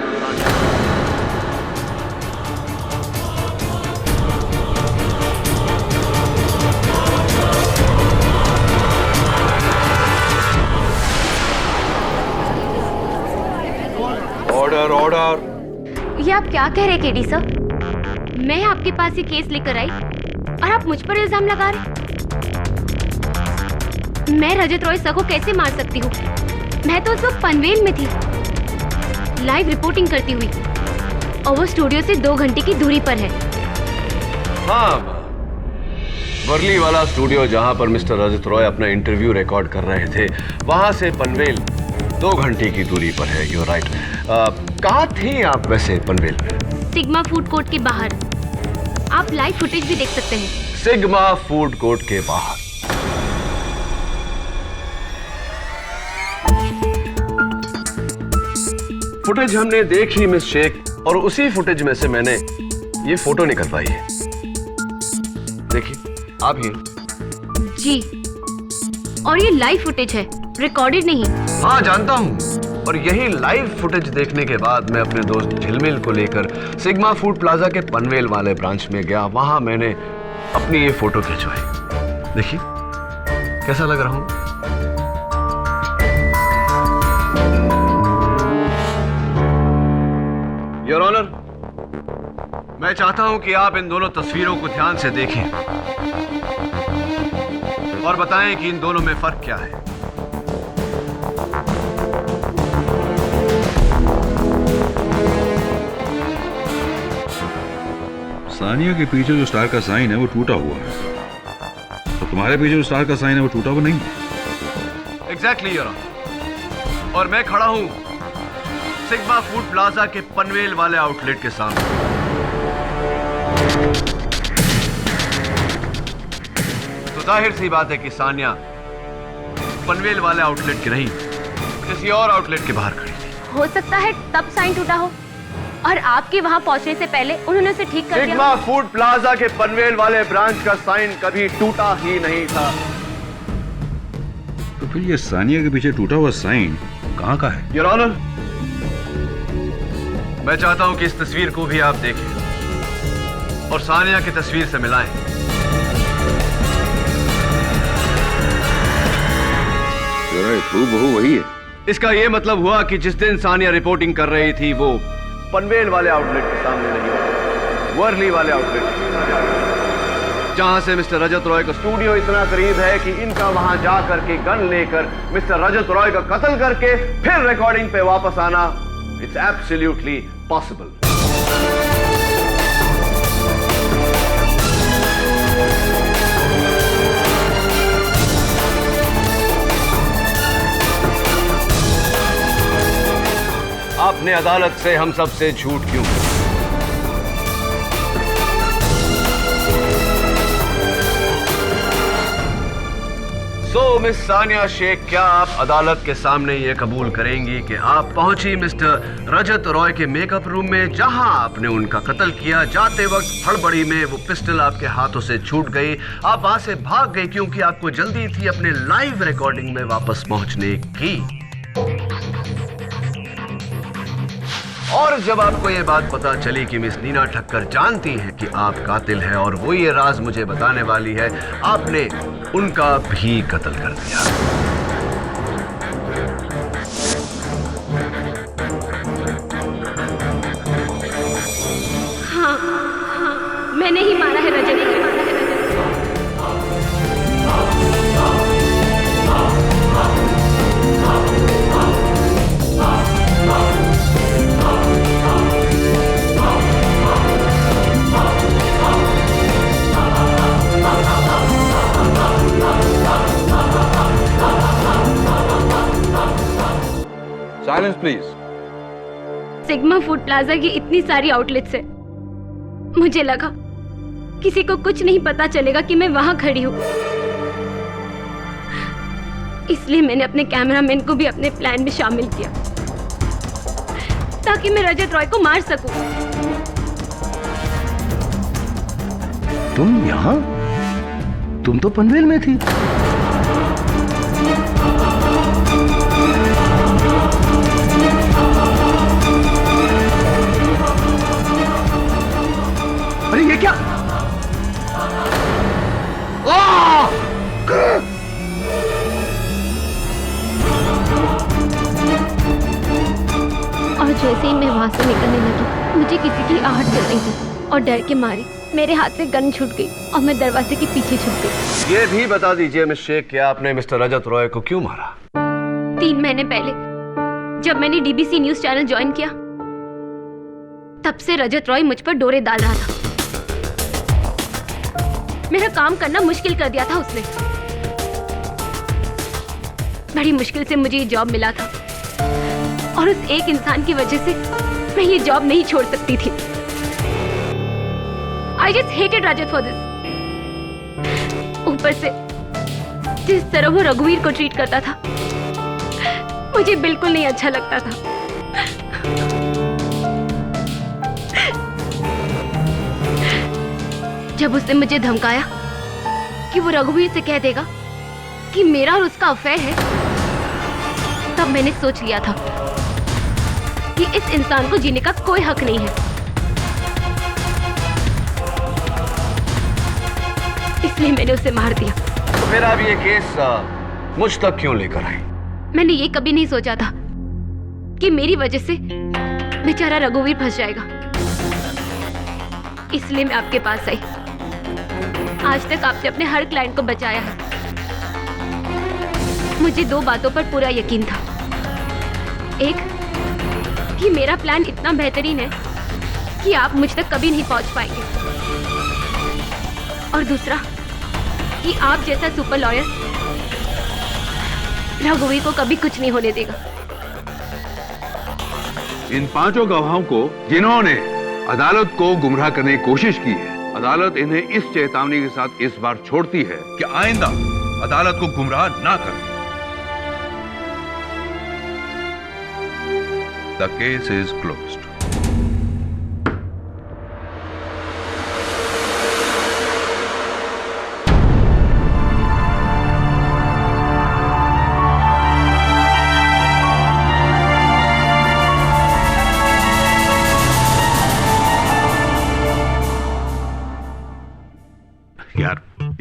Order order. ये आप क्या कह रहे केडी सर? मैं आपके पास ये केस लेकर आई और आप मुझ पर इल्जाम लगा रहे? मैं रजत रॉय सर को कैसे मार सकती हूँ? मैं तो उस वक्त पनवेल में थी, लाइव रिपोर्टिंग करती हुई, और वो स्टूडियो से 2 घंटे की दूरी पर है। हाँ, वर्ली वाला स्टूडियो जहां पर मिस्टर रजत रॉय अपना इंटरव्यू रिकॉर्ड कर रहे थे, वहां से पनवेल 2 घंटे की दूरी पर है। You right. कहाँ थी आप वैसे पनवेल में? सिग्मा फूड कोर्ट के बाहर। आप लाइव फुटेज भी देख सकते हैं। सिग्मा फूड कोर्ट के बाहर। फुटेज हमने देखी मिस शेख, और उसी फुटेज में से मैंने ये फोटो निकलवाई है। देखिए आप ही। जी, और ये लाइव फुटेज है, रिकॉर्डेड नहीं। हाँ जानता हूँ, और यही लाइव फुटेज देखने के बाद मैं अपने दोस्त झिलमिल को लेकर सिग्मा फूड प्लाजा के पनवेल वाले ब्रांच में गया। वहां मैंने अपनी ये फोटो खिंचवाई। देखिए कैसा लग रहा हूं। योर ऑनर, मैं चाहता हूं कि आप इन दोनों तस्वीरों को ध्यान से देखें और बताएं कि इन दोनों में फर्क क्या है। सानिया के पीछे जो स्टार का साइन है वो टूटा हुआ है, तो तुम्हारे पीछे जो स्टार का साइन है वो टूटा हुआ नहीं है। एग्जैक्टली योर ऑनर, और मैं खड़ा हूं सिग्मा फूड प्लाजा के पनवेल वाले आउटलेट के सामने। तो जाहिर सी बात है कि सानिया पनवेल वाले आउटलेट की नहीं, किसी और आउटलेट के बाहर खड़ी थी। हो सकता है तब साइन टूटा हो, और आपके वहां पहुंचने से पहले उन्होंने उसे ठीक कर दिया। सिग्मा फूड प्लाजा के पनवेल वाले ब्रांच का साइन कभी टूटा ही नहीं था। तो फिर ये सानिया के पीछे टूटा हुआ साइन कहाँ का है? योर ऑनर, मैं चाहता हूं कि इस तस्वीर को भी आप देखें और सानिया की तस्वीर से मिलाएं। हूबहू वही है। इसका यह मतलब हुआ कि जिस दिन सानिया रिपोर्टिंग कर रही थी वो पनवेल वाले आउटलेट के सामने नहीं, वर्ली वाले आउटलेट, जहां से मिस्टर रजत रॉय का स्टूडियो इतना करीब है कि इनका वहां जाकर के गन लेकर मिस्टर रजत रॉय का कत्ल करके फिर रिकॉर्डिंग पे वापस आना, इट्स एब्सोल्युटली पॉसिबल। आपने अदालत से हम सब से झूठ क्यों? सो मिस सानिया शेख, क्या आप अदालत के सामने ये कबूल करेंगी कि आप पहुंची मिस्टर रजत रॉय के मेकअप रूम में, जहां आपने उनका कत्ल किया? जाते वक्त हड़बड़ी में वो पिस्टल आपके हाथों से छूट गई, आप वहां से भाग गई क्योंकि आपको जल्दी थी अपने लाइव रिकॉर्डिंग में वापस पहुंचने की। और जब आपको ये बात पता चली कि मिस नीना ठक्कर जानती हैं कि आप कातिल हैं और वो ये राज मुझे बताने वाली है, आपने उनका भी कत्ल कर दिया। हाँ, मैंने ही मारा है Rajat. Silence please. Sigma Food Plaza की इतनी सारी आउटलेट्स है, मुझे लगा किसी को कुछ नहीं पता चलेगा कि मैं वहां खड़ी हूं, इसलिए मैंने अपने कैमरामैन को भी अपने प्लान में शामिल किया ताकि मैं रजत रॉय को मार सकूं। तुम यहाँ? तुम तो पनवेल में थी। अरे ये क्या? और जैसे ही मैं वहां से निकलने लगी, मुझे किसी की आहट चल रही थी और डर के मारे मेरे हाथ से गन छूट गई और मैं दरवाजे के पीछे छुप गई। ये भी बता दीजिए मिस शेख, कि आपने मिस्टर रजत रॉय को क्यों मारा? 3 महीने पहले जब मैंने डीबीसी न्यूज चैनल ज्वाइन किया, तब से रजत रॉय मुझ पर डोरे डाल रहा था। मेरा काम करना मुश्किल कर दिया था उसने। बड़ी मुश्किल से मुझे ये जॉब मिला था और उस एक इंसान की वजह से मैं ये जॉब नहीं छोड़ सकती थी। I just hated Rajat for this. ऊपर से जिस तरह वो रघुवीर को ट्रीट करता था, मुझे बिल्कुल नहीं अच्छा लगता था। जब उसने मुझे धमकाया कि वो रघुवीर से कह देगा कि मेरा और उसका अफेयर है, तब मैंने सोच लिया था कि इस इंसान को जीने का कोई हक नहीं है। इसलिए मैंने उसे मार दिया। तो फिर आप ये केस मुझ तक क्यों लेकर आई? मैंने ये कभी नहीं सोचा था कि मेरी वजह से बेचारा रघुवीर फंस जाएगा। इसलिए मैं आपके पास आई। आज तक आपने अपने हर क्लाइंट को बचाया है। मुझे 2 बातों पर पूरा यकीन था। एक, कि मेरा प्लान इतना बेहतरीन है कि आप मुझ तक कभी नहीं पहुंच पाएंगे, और दूसरा कि आप जैसा सुपर लॉयर रघुवीर को कभी कुछ नहीं होने देगा। इन 5 गवाहों को जिन्होंने अदालत को गुमराह करने की कोशिश की है, अदालत इन्हें इस चेतावनी के साथ इस बार छोड़ती है कि आइंदा अदालत को गुमराह ना करें। The case is closed.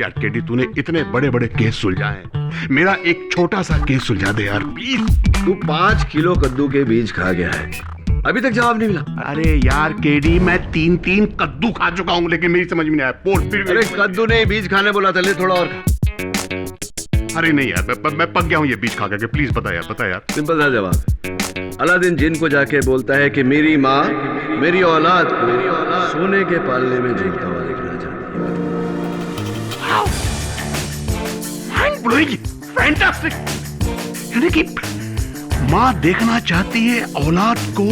यार केडी, तूने इतने बड़े बड़े केस सुलझाए हैं, मेरा एक छोटा सा केस सुलझा दे यार प्लीज। तू 5 किलो कद्दू के बीज खा गया है, अभी तक जवाब नहीं मिला। अरे यार केडी, मैं 3 कद्दू खा चुका हूँ, लेकिन मेरी समझ में नहीं आया। अरे कद्दू नहीं, बीज खाने बोला था, ले थोड़ा और। अरे नहीं यार, मैं पक गया हूँ ये बीज खा के। प्लीज बता यार। सिंपल सा जवाब। अलादीन जिन को जाके बोलता है कि मेरी माँ मेरी औलाद को सोने के पालने में झूलता हुआ देखना चाहती है। फैंटास्टिक। यानी कि माँ देखना चाहती है औलाद को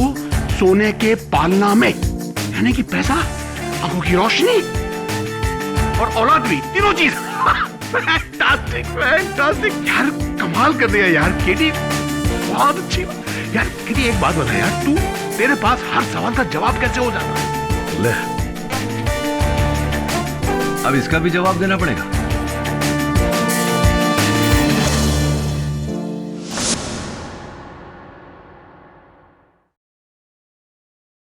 सोने के पालना में, यानी कि पैसा, आंखों की रोशनी और औलाद भी, तीनों चीज। फैंटास्टिक यार, कमाल कर दिया यार केडी, बहुत अच्छी यार। केडी एक बात बता यार, तेरे पास हर सवाल का जवाब कैसे हो जाता है? ले, अब इसका भी जवाब देना पड़ेगा।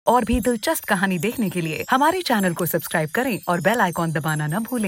और भी दिलचस्प कहानी देखने के लिए हमारे चैनल को सब्सक्राइब करें और बेल आइकॉन दबाना न भूलें।